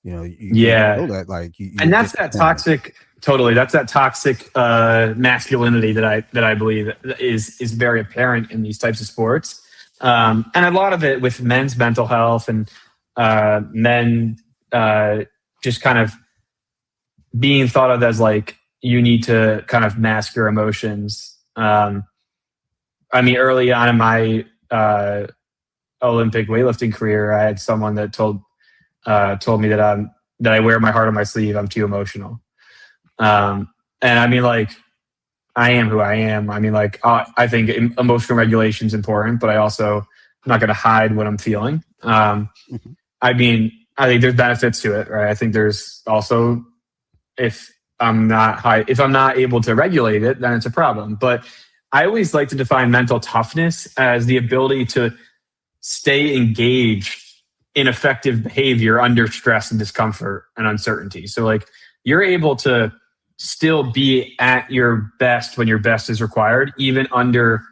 B: you can't show that like you.
C: And that's that toxic. Totally, that's that toxic masculinity that I believe is very apparent in these types of sports, and a lot of it with men's mental health and men just kind of being thought of as like you need to kind of mask your emotions. I mean, early on in my Olympic weightlifting career, I had someone that told me that I wear my heart on my sleeve. I'm too emotional. And I mean, like, I am who I am. I mean, like, I think emotional regulation is important, but I'm not going to hide what I'm feeling. I mean, I think there's benefits to it, right? I think there's also, if I'm not able to regulate it, then it's a problem. But I always like to define mental toughness as the ability to stay engaged in effective behavior under stress and discomfort and uncertainty. So, like, you're able to still be at your best when your best is required, even under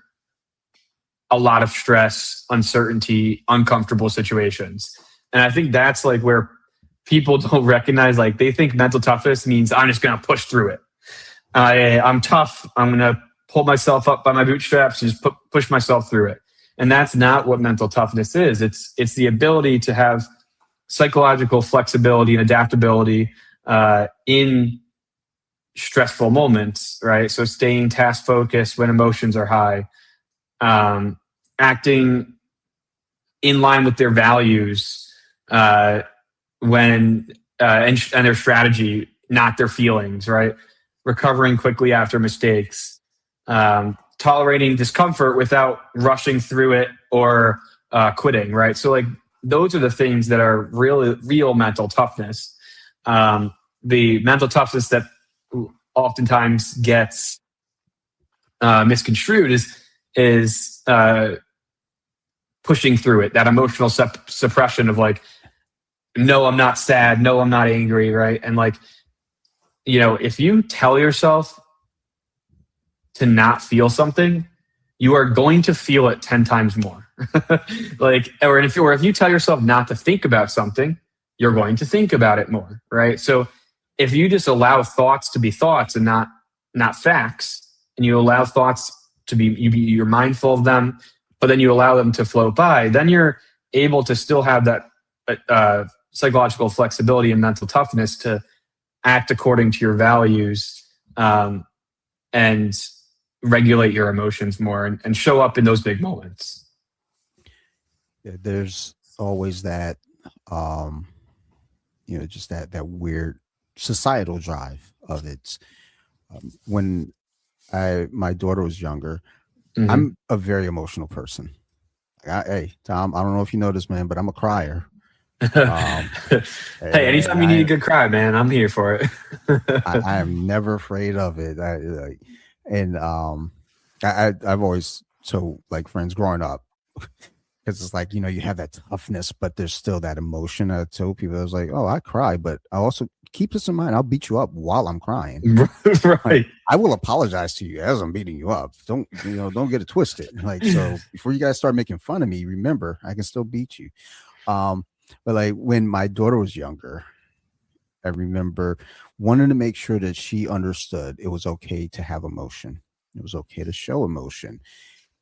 C: a lot of stress, uncertainty, uncomfortable situations. And I think that's like where people don't recognize, like, they think mental toughness means I'm just going to push through it. I'm tough. I'm going to pull myself up by my bootstraps and just push myself through it. And that's not what mental toughness is. It's the ability to have psychological flexibility and adaptability in stressful moments, right? So staying task focused when emotions are high, acting in line with their values when and their strategy, not their feelings, right? Recovering quickly after mistakes, tolerating discomfort without rushing through it or quitting, right? So, like, those are the things that are real mental toughness. The mental toughness that oftentimes gets misconstrued is pushing through it, that emotional suppression of, like, no, I'm not sad, no, I'm not angry, right? And, like, if you tell yourself to not feel something, you are going to feel it 10 times more. Like, or if you tell yourself not to think about something, you're going to think about it more, right? So if you just allow thoughts to be thoughts and not facts, and you allow thoughts to be, you're mindful of them, but then you allow them to float by, then you're able to still have that psychological flexibility and mental toughness to act according to your values and regulate your emotions more and show up in those big moments.
B: There's always that, just that weird societal drive of it. When my daughter was younger, I'm a very emotional person. Hey, Tom, I don't know if you know this, man, but I'm a crier.
C: Hey, anytime you need a good cry, man, I'm here for it.
B: I am never afraid of it. I've always told, like, friends growing up, because it's like, you have that toughness, but there's still that emotion. I told people, I was like, oh, I cry, but I also keep this in mind. I'll beat you up while I'm crying.
C: Right.
B: Like, I will apologize to you as I'm beating you up. Don't get it twisted. Like, so before you guys start making fun of me, remember, I can still beat you. But, like, when my daughter was younger, I remember wanting to make sure that she understood it was okay to have emotion. It was okay to show emotion.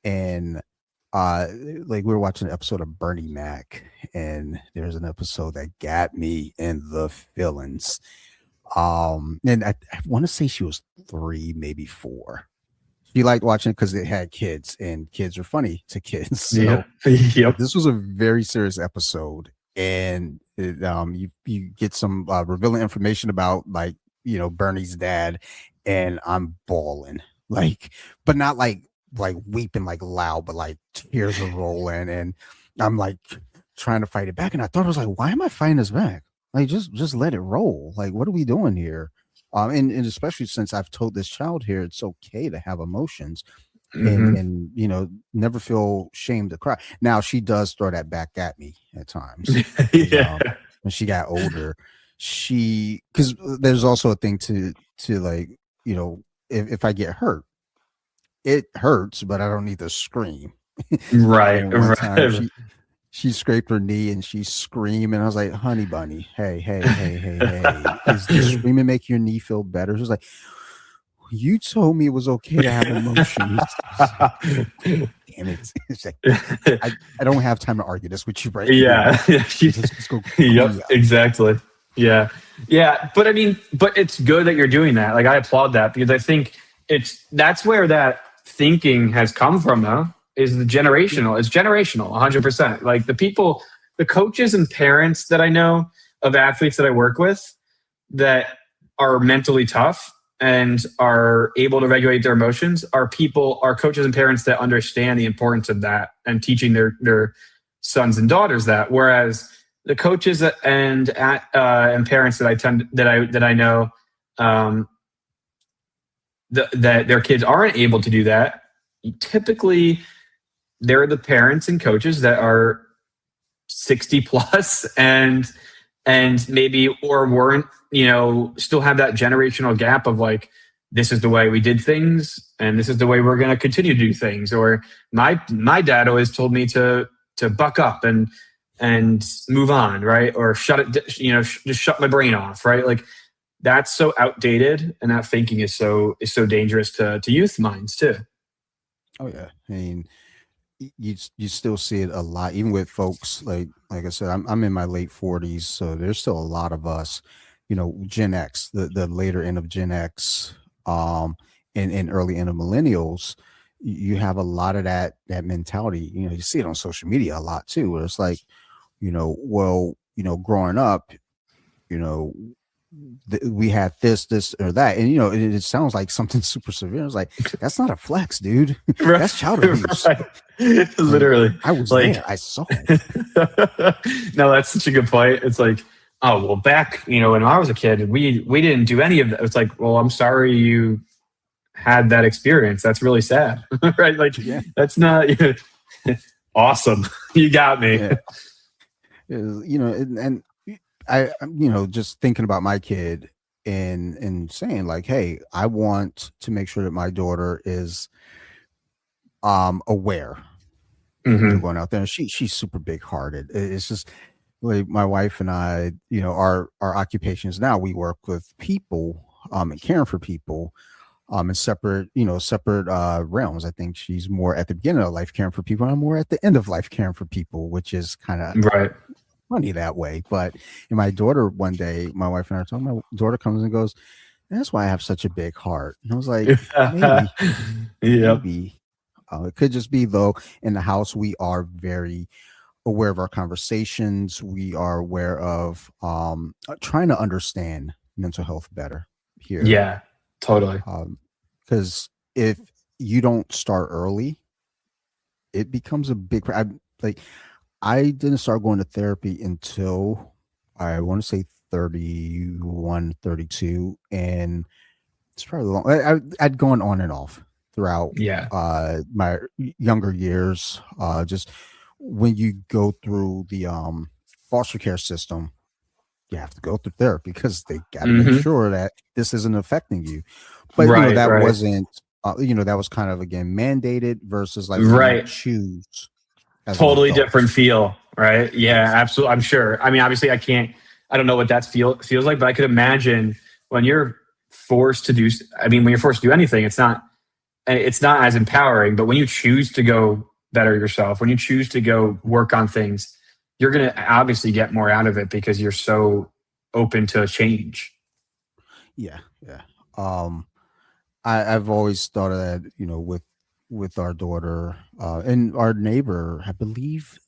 B: And like, we were watching an episode of Bernie Mac, and there's an episode that got me in the feelings. And I want to say she was 3, maybe 4. She liked watching it because it had kids, and kids are funny to kids. So
C: Yep.
B: this was a very serious episode, and you get some revealing information about, like, Bernie's dad, and I'm bawling, like, but not like weeping like loud, but like tears are rolling, and I'm like trying to fight it back, and I thought, I was like, why am I fighting this back? Like, just let it roll. Like, what are we doing here? And especially since I've told this child here, it's okay to have emotions, and never feel shame to cry. Now she does throw that back at me at times.
C: Yeah.
B: When she got older, because there's also a thing to like, if I get hurt, it hurts, but I don't need to scream.
C: Right.
B: And one
C: Right.
B: time she scraped her knee and she screamed, and I was like, honey bunny, hey, is the screaming make your knee feel better? She was like, you told me it was okay to have emotions. Damn it. Like, I don't have time to argue this with you right now.
C: Yeah.
B: Let's go.
C: Yep, exactly. Yeah. But I mean, it's good that you're doing that. Like, I applaud that, because I think that's where that thinking has come from, though, is it's generational, 100%. Like, the coaches and parents that I know of athletes that I work with that are mentally tough and are able to regulate their emotions are coaches and parents that understand the importance of that and teaching their sons and daughters that. Whereas the coaches and parents that I know that their kids aren't able to do that, typically they're the parents and coaches that are 60 plus and maybe, or weren't, still have that generational gap of like, this is the way we did things and this is the way we're going to continue to do things. Or my dad always told me to buck up and move on, right? Or just shut my brain off, right? Like, that's so outdated, and that thinking is so dangerous to youth minds too.
B: Oh yeah. I mean, you still see it a lot, even with folks like I said, I'm in my late 40s, so there's still a lot of us, Gen X, the later end of Gen X, and early end of millennials. You have a lot of that mentality. You see it on social media a lot too, where it's like, growing up, we had this or that, and it sounds like something super severe. It's like, that's not a flex, dude. That's child abuse.
C: Right. Literally,
B: I was like, there. I saw it.
C: No, that's such a good point. It's like, oh well, back when I was a kid, we didn't do any of that. It's like, well, I'm sorry you had that experience. That's really sad, right? Like, that's not awesome. You got me.
B: Yeah. And I just thinking about my kid and saying like, hey, I want to make sure that my daughter is aware. Going out there, and she's super big hearted. It's just like my wife and I, our occupations now, we work with people and caring for people in separate realms. I think she's more at the beginning of life caring for people, and I'm more at the end of life caring for people, which is kind of
C: right.
B: funny that way. But in my daughter, one day, my wife and I are talking, my daughter comes and goes, that's why I have such a big heart. And I was like, maybe. It could just be, though, in the house, we are very aware of our conversations. We are aware of trying to understand mental health better here.
C: Yeah, totally.
B: Because if you don't start early, it becomes a big, I didn't start going to therapy until I want to say 31, 32. And it's probably long. I'd gone on and off throughout my younger years. Just when you go through the foster care system, you have to go through therapy because they got to make sure that this isn't affecting you. But wasn't, that was kind of, again, mandated versus like you choose.
C: Totally different feel, right? Yeah, absolutely. I'm sure. I mean, obviously I don't know what that feels like, but I could imagine when you're forced to do, when you're forced to do anything, it's not as empowering. But when you choose to go better yourself, when you choose to go work on things, you're going to obviously get more out of it because you're so open to change.
B: Yeah, yeah. I've always thought of that, with our daughter and our neighbor. I believe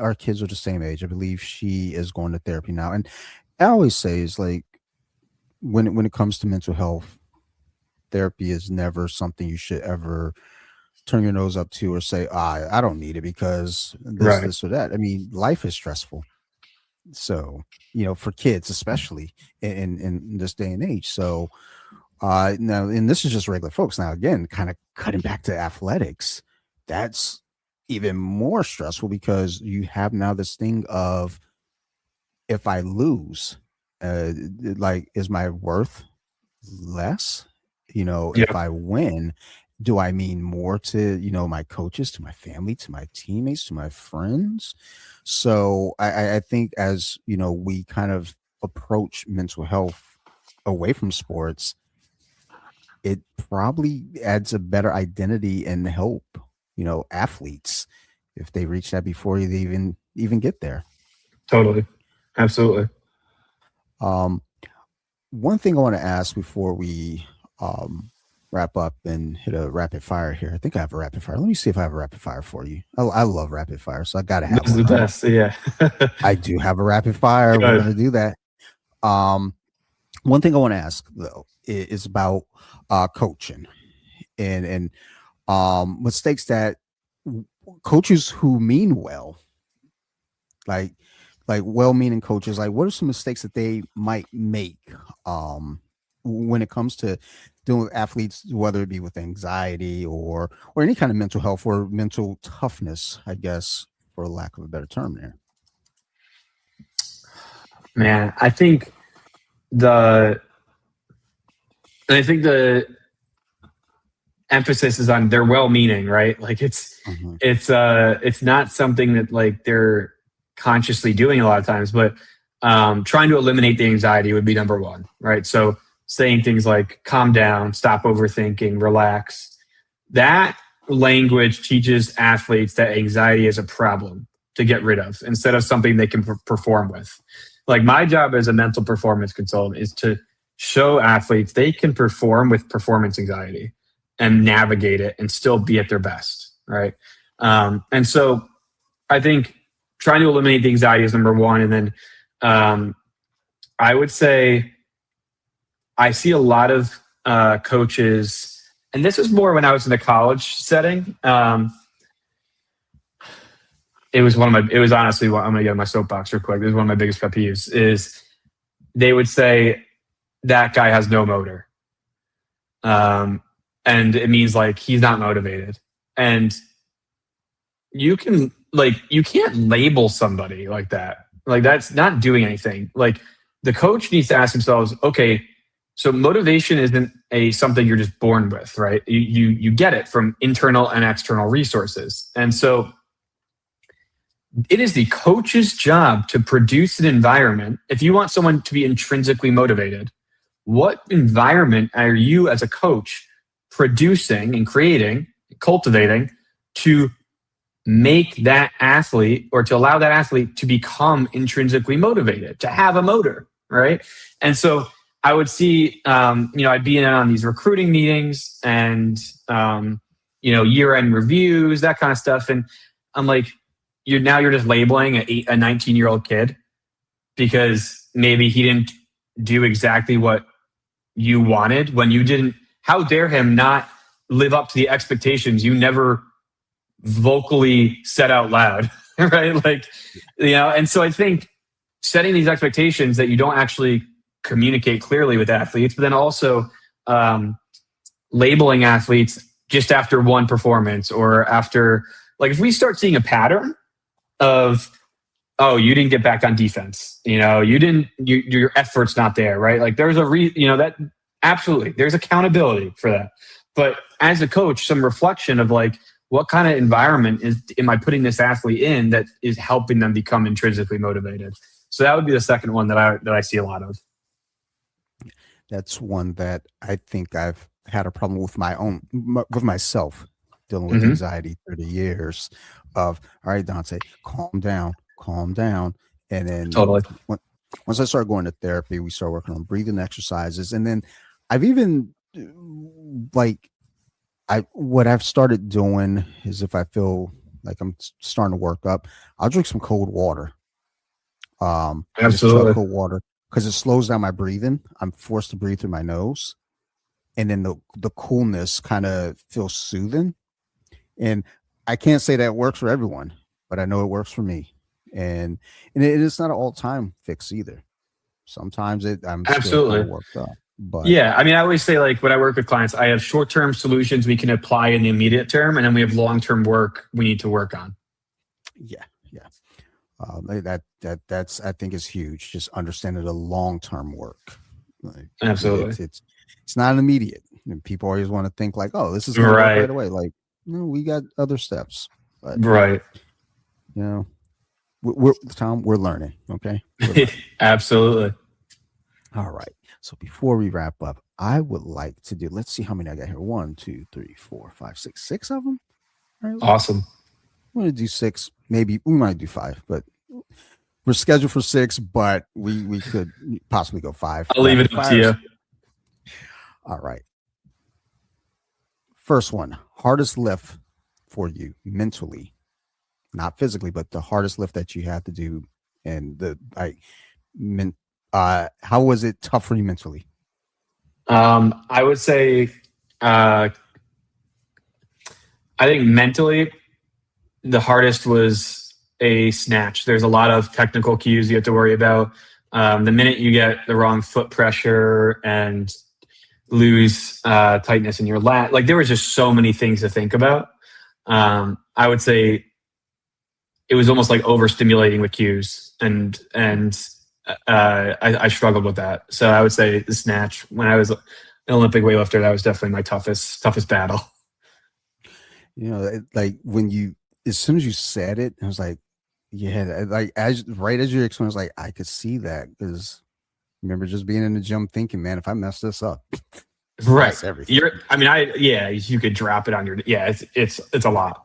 B: our kids are the same age. I believe she is going to therapy now, and I always say is like when it comes to mental health, therapy is never something you should ever turn your nose up to or say, I don't need it because
C: Right.
B: this or that. I mean, life is stressful. So, for kids, especially in this day and age. So, now, and this is just regular folks. Now, again, kind of cutting back to athletics, that's even more stressful because you have now this thing of if I lose, like, is my worth less? If
C: Yep.
B: I win, do I mean more to, my coaches, to my family, to my teammates, to my friends? So I think as, we kind of approach mental health away from sports, it probably adds a better identity and help, athletes if they reach that before they even get there.
C: Totally. Absolutely.
B: Um, One thing I want to ask before we wrap up and hit a rapid fire here. I think I have a rapid fire. Let me see if I have a rapid fire for you. I love rapid fire, so I got to have
C: This is
B: one,
C: the
B: right?
C: best. Yeah.
B: I do have a rapid fire. We're
C: Good.
B: going to do that. Um, One thing I want to ask though is about coaching and mistakes that coaches who mean well, like well-meaning coaches, like what are some mistakes that they might make um when it comes to dealing with athletes, whether it be with anxiety or any kind of mental health or mental toughness, I guess, for lack of a better term there.
C: Man, the I think the emphasis is on they're well meaning, right? Like
B: Mhm.
C: it's not something that like they're consciously doing a lot of times, but trying to eliminate the anxiety would be number one, right? So saying things like calm down, stop overthinking, relax. That language teaches athletes that anxiety is a problem to get rid of instead of something they can perform with. Like my job as a mental performance consultant is to show athletes they can perform with performance anxiety and navigate it and still be at their best, right? And so I think trying to eliminate the anxiety is number one. And then I would say I see a lot of coaches, and this is more when I was in a college setting. It was it was honestly, I'm going to get on my soapbox real quick. This is one of my biggest pet peeves is they would say that guy has no motor. And it means like he's not motivated. And you can't label somebody like that. Like that's not doing anything. Like the coach needs to ask themselves, okay, so motivation isn't something you're just born with, right? You get it from internal and external resources. And so it is the coach's job to produce an environment. If you want someone to be intrinsically motivated, what environment are you as a coach producing and creating, cultivating to make that athlete or to allow that athlete to become intrinsically motivated, to have a motor, right? And so I would see, I'd be in on these recruiting meetings and, year-end reviews, that kind of stuff. And I'm like, you're just labeling a 19-year-old kid because maybe he didn't do exactly what you wanted when you didn't. How dare him not live up to the expectations you never vocally said out loud, right? Like, and so I think setting these expectations that you don't actually communicate clearly with athletes, but then also labeling athletes just after one performance or after, like, if we start seeing a pattern of, oh, you didn't get back on defense, you didn't, your effort's not there, right? Like there's that absolutely, there's accountability for that. But as a coach, some reflection of like, what kind of environment am I putting this athlete in that is helping them become intrinsically motivated? So that would be the second one that I see a lot of.
B: That's one that I think I've had a problem with with myself, dealing with anxiety through the years of, all right, Dante, calm down. And then
C: Totally.
B: once I started going to therapy, we started working on breathing exercises. And then I've even like, what I've started doing is if I feel like I'm starting to work up, I'll drink some cold water. Just chug
C: Absolutely.
B: cold water because it slows down my breathing. I'm forced to breathe through my nose, and then the coolness kind of feels soothing. And I can't say that works for everyone, but I know it works for me. And it's not an all time fix either. Sometimes I'm still kind of
C: Absolutely.
B: worked up, but
C: Yeah. I mean, I always say, like, when I work with clients, I have short-term solutions we can apply in the immediate term, and then we have long-term work we need to work on.
B: yeah, yeah. That's I think is huge. Just understanding the long term work. Like,
C: Absolutely.
B: it's not immediate. And people always want to think like, oh, this is going to work right away. Like, no, we got other steps. But
C: Right.
B: you know, Tom, we're learning. Okay. We're learning.
C: Absolutely.
B: All right. So before we wrap up, I would like to do. Let's see how many I got here. 1, 2, 3, 4, 5, 6, 6 of them.
C: Right. Awesome.
B: I'm going to do 6. Maybe we might do 5, but we're scheduled for 6, but we could possibly go 5.
C: I'll leave it up to you.
B: All right. First one, hardest lift for you mentally, not physically, but the hardest lift that you had to do. And how was it tough for you mentally?
C: I would say, I think mentally, the hardest was a snatch. There's a lot of technical cues you have to worry about. The minute you get the wrong foot pressure and lose tightness in your lat, like there was just so many things to think about. I would say it was almost like overstimulating with cues, and I struggled with that. So I would say the snatch, when I was an Olympic weightlifter, that was definitely my toughest battle.
B: You know, like as soon as you said it, I was like, yeah, like right as you explained, I was like, I could see that, because I remember just being in the gym thinking, man, if I mess this up,
C: right,
B: everything.
C: You could drop it on your, it's a lot.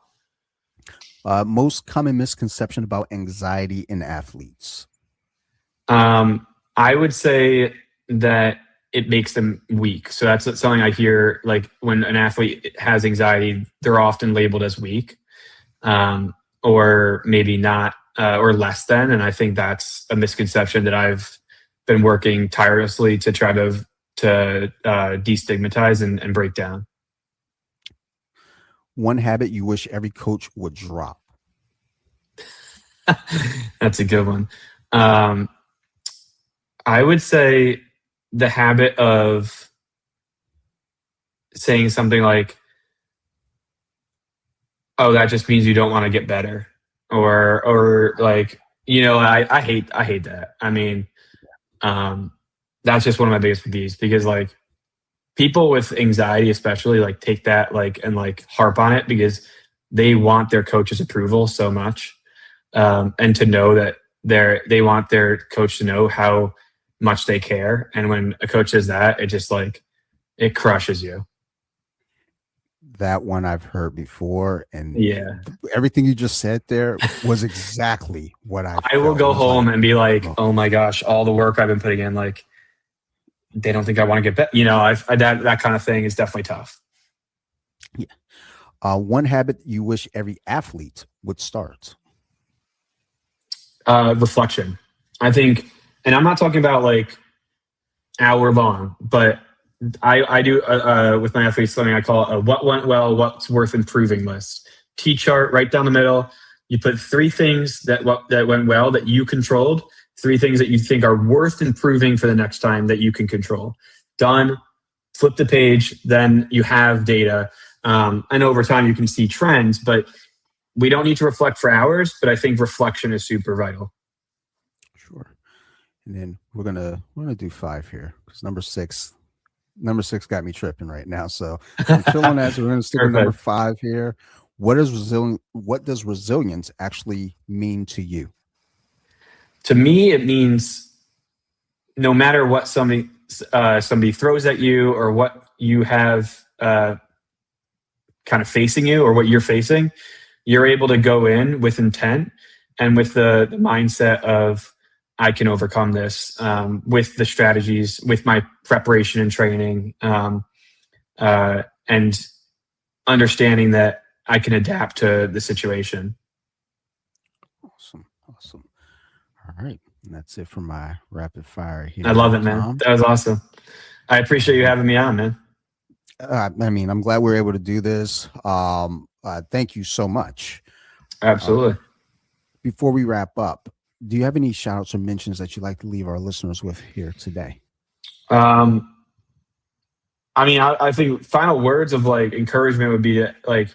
B: Most common misconception about anxiety in athletes.
C: I would say that it makes them weak. So that's something I hear, like when an athlete has anxiety, they're often labeled as weak, or maybe not, or less than. And I think that's a misconception that I've been working tirelessly to try to destigmatize and break down.
B: One habit you wish every coach would drop.
C: That's a good one. I would say the habit of saying something like, oh, that just means you don't want to get better. Or like, I hate that. I mean, that's just one of my biggest peeves, because like people with anxiety, especially, like take that and harp on it because they want their coach's approval so much. And to know that they want their coach to know how much they care. And when a coach says that, it just it crushes you.
B: That one I've heard before, and
C: yeah,
B: everything you just said there was exactly what I
C: will go home and be like, oh my gosh, all the work I've been putting in, like they don't think I want to get better. That kind of thing is definitely tough.
B: Yeah. One habit you wish every athlete would start.
C: Reflection. I think, and I'm not talking about like hour long, but I do with my athletes something I call a what went well, what's worth improving list. T-chart right down the middle. You put 3 things that went well that you controlled, 3 things that you think are worth improving for the next time that you can control. Done. Flip the page. Then you have data, and over time you can see trends. But we don't need to reflect for hours. But I think reflection is super vital.
B: Sure. And then we're gonna do 5 here, because number six got me tripping right now. So I'm chill on that. So we're gonna stick with number 5 here. What does resilience actually mean to you?
C: To me, it means no matter what somebody throws at you, or what you have kind of facing you, or what you're facing, you're able to go in with intent and with the mindset of I can overcome this with the strategies, with my preparation and training, and understanding that I can adapt to the situation.
B: Awesome. All right. And that's it for my rapid fire here.
C: I love it, man.
B: Tom.
C: That was awesome. I appreciate you having me on, man.
B: I mean, I'm glad we were able to do this. Thank you so much.
C: Absolutely.
B: Before we wrap up, do you have any shout outs or mentions that you'd like to leave our listeners with here today?
C: I mean, I think final words of like encouragement would be like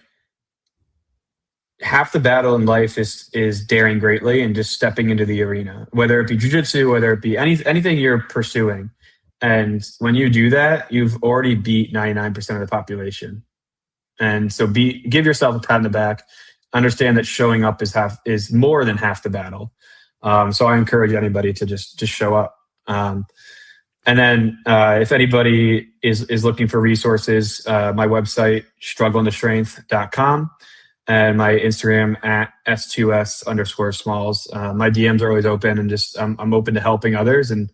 C: half the battle in life is daring greatly and just stepping into the arena, whether it be jiu-jitsu, whether it be anything you're pursuing. And when you do that, you've already beat 99% of the population. And so give yourself a pat on the back. Understand that showing up is more than half the battle. So I encourage anybody to just show up. And then if anybody is looking for resources, my website, struggleintostrength.com, and my Instagram at S2S_smalls. My DMs are always open, and just I'm open to helping others and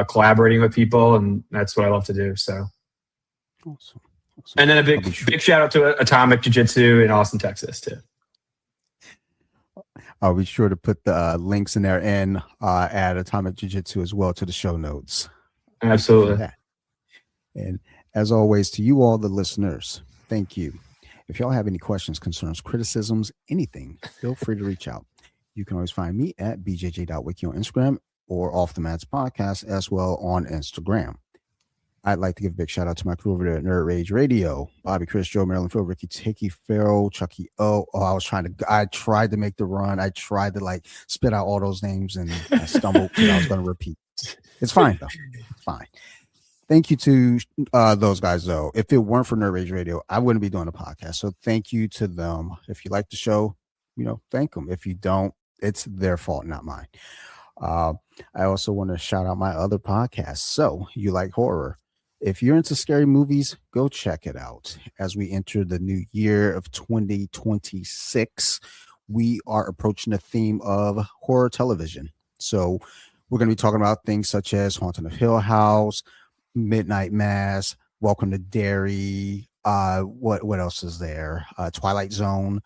C: collaborating with people, and that's what I love to do. So,
B: awesome.
C: And then a big shout out to Atomic Jiu-Jitsu in Austin, Texas, too.
B: I'll be sure to put the links in there and add Atomic Jiu-Jitsu as well to the show notes.
C: Absolutely.
B: And as always, to you all, the listeners, thank you. If y'all have any questions, concerns, criticisms, anything, feel free to reach out. You can always find me at bjj.wiki on Instagram or Off the Mats Podcast as well on Instagram. I'd like to give a big shout out to my crew over there at Nerd Rage Radio: Bobby, Chris, Joe, Marilyn, Phil, Ricky, Tiki, Farrell, Chucky O. I tried to make the run. I tried to like spit out all those names and I stumbled because I was going to repeat. It's fine though. It's fine. Thank you to those guys though. If it weren't for Nerd Rage Radio, I wouldn't be doing a podcast. So thank you to them. If you like the show, thank them. If you don't, it's their fault, not mine. I also want to shout out my other podcast. So You Like Horror. If you're into scary movies, go check it out. As we enter the new year of 2026, we are approaching the theme of horror television. So we're going to be talking about things such as Haunting of Hill House, Midnight Mass, Welcome to Derry. What else is there? Twilight Zone.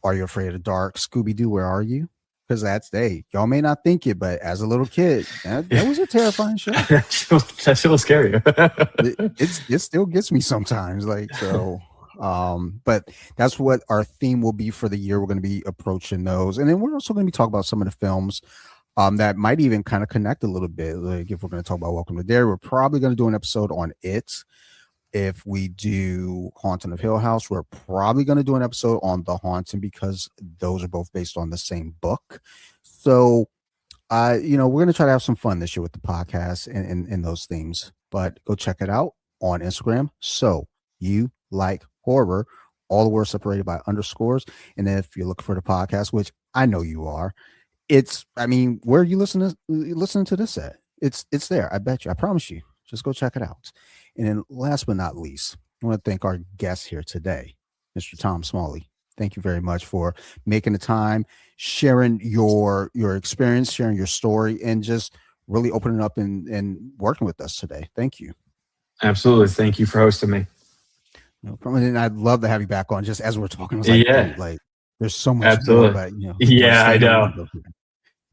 B: Are You Afraid of the Dark? Scooby-Doo, Where Are You? Because y'all may not think it, but as a little kid, that was a terrifying show.
C: That shit was scary.
B: it still gets me sometimes. But that's what our theme will be for the year. We're going to be approaching those. And then we're also going to be talking about some of the films that might even kind of connect a little bit. Like if we're going to talk about Welcome to Derry, we're probably going to do an episode on it. If we do Haunting of Hill House, we're probably going to do an episode on The Haunting because those are both based on the same book. So, we're going to try to have some fun this year with the podcast and those themes. But go check it out on Instagram. So You Like Horror, all the words separated by underscores. And then if you're looking for the podcast, which I know you are, where are you listening to this at? It's there. I bet you. I promise you. Just go check it out. And then last but not least, I want to thank our guest here today, Mr. Tom Smalley. Thank you very much for making the time, sharing your experience, sharing your story, and just really opening up and working with us today. Thank you.
C: Absolutely. Thank you for hosting me.
B: No problem. And I'd love to have you back on just as we're talking. I was like,
C: yeah.
B: Dude, like there's so much
C: Absolutely.
B: more, but
C: yeah, I know.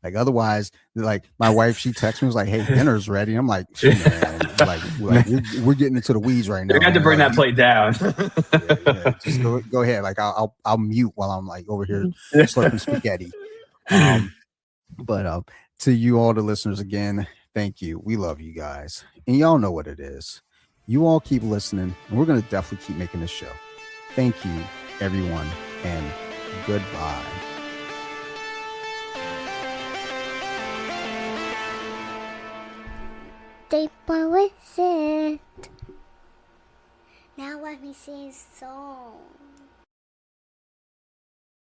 B: Like otherwise, like my wife, she texted me, was like, "Hey, dinner's ready." I'm like, "Man, we're getting into the weeds right now."
C: You got to bring that plate down.
B: Just go ahead. Like I'll mute while I'm like over here slurping spaghetti. But to you all the listeners again, thank you. We love you guys, and y'all know what it is. You all keep listening, and we're gonna definitely keep making this show. Thank you, everyone, and goodbye.
A: Deep with it. Now let me sing a song.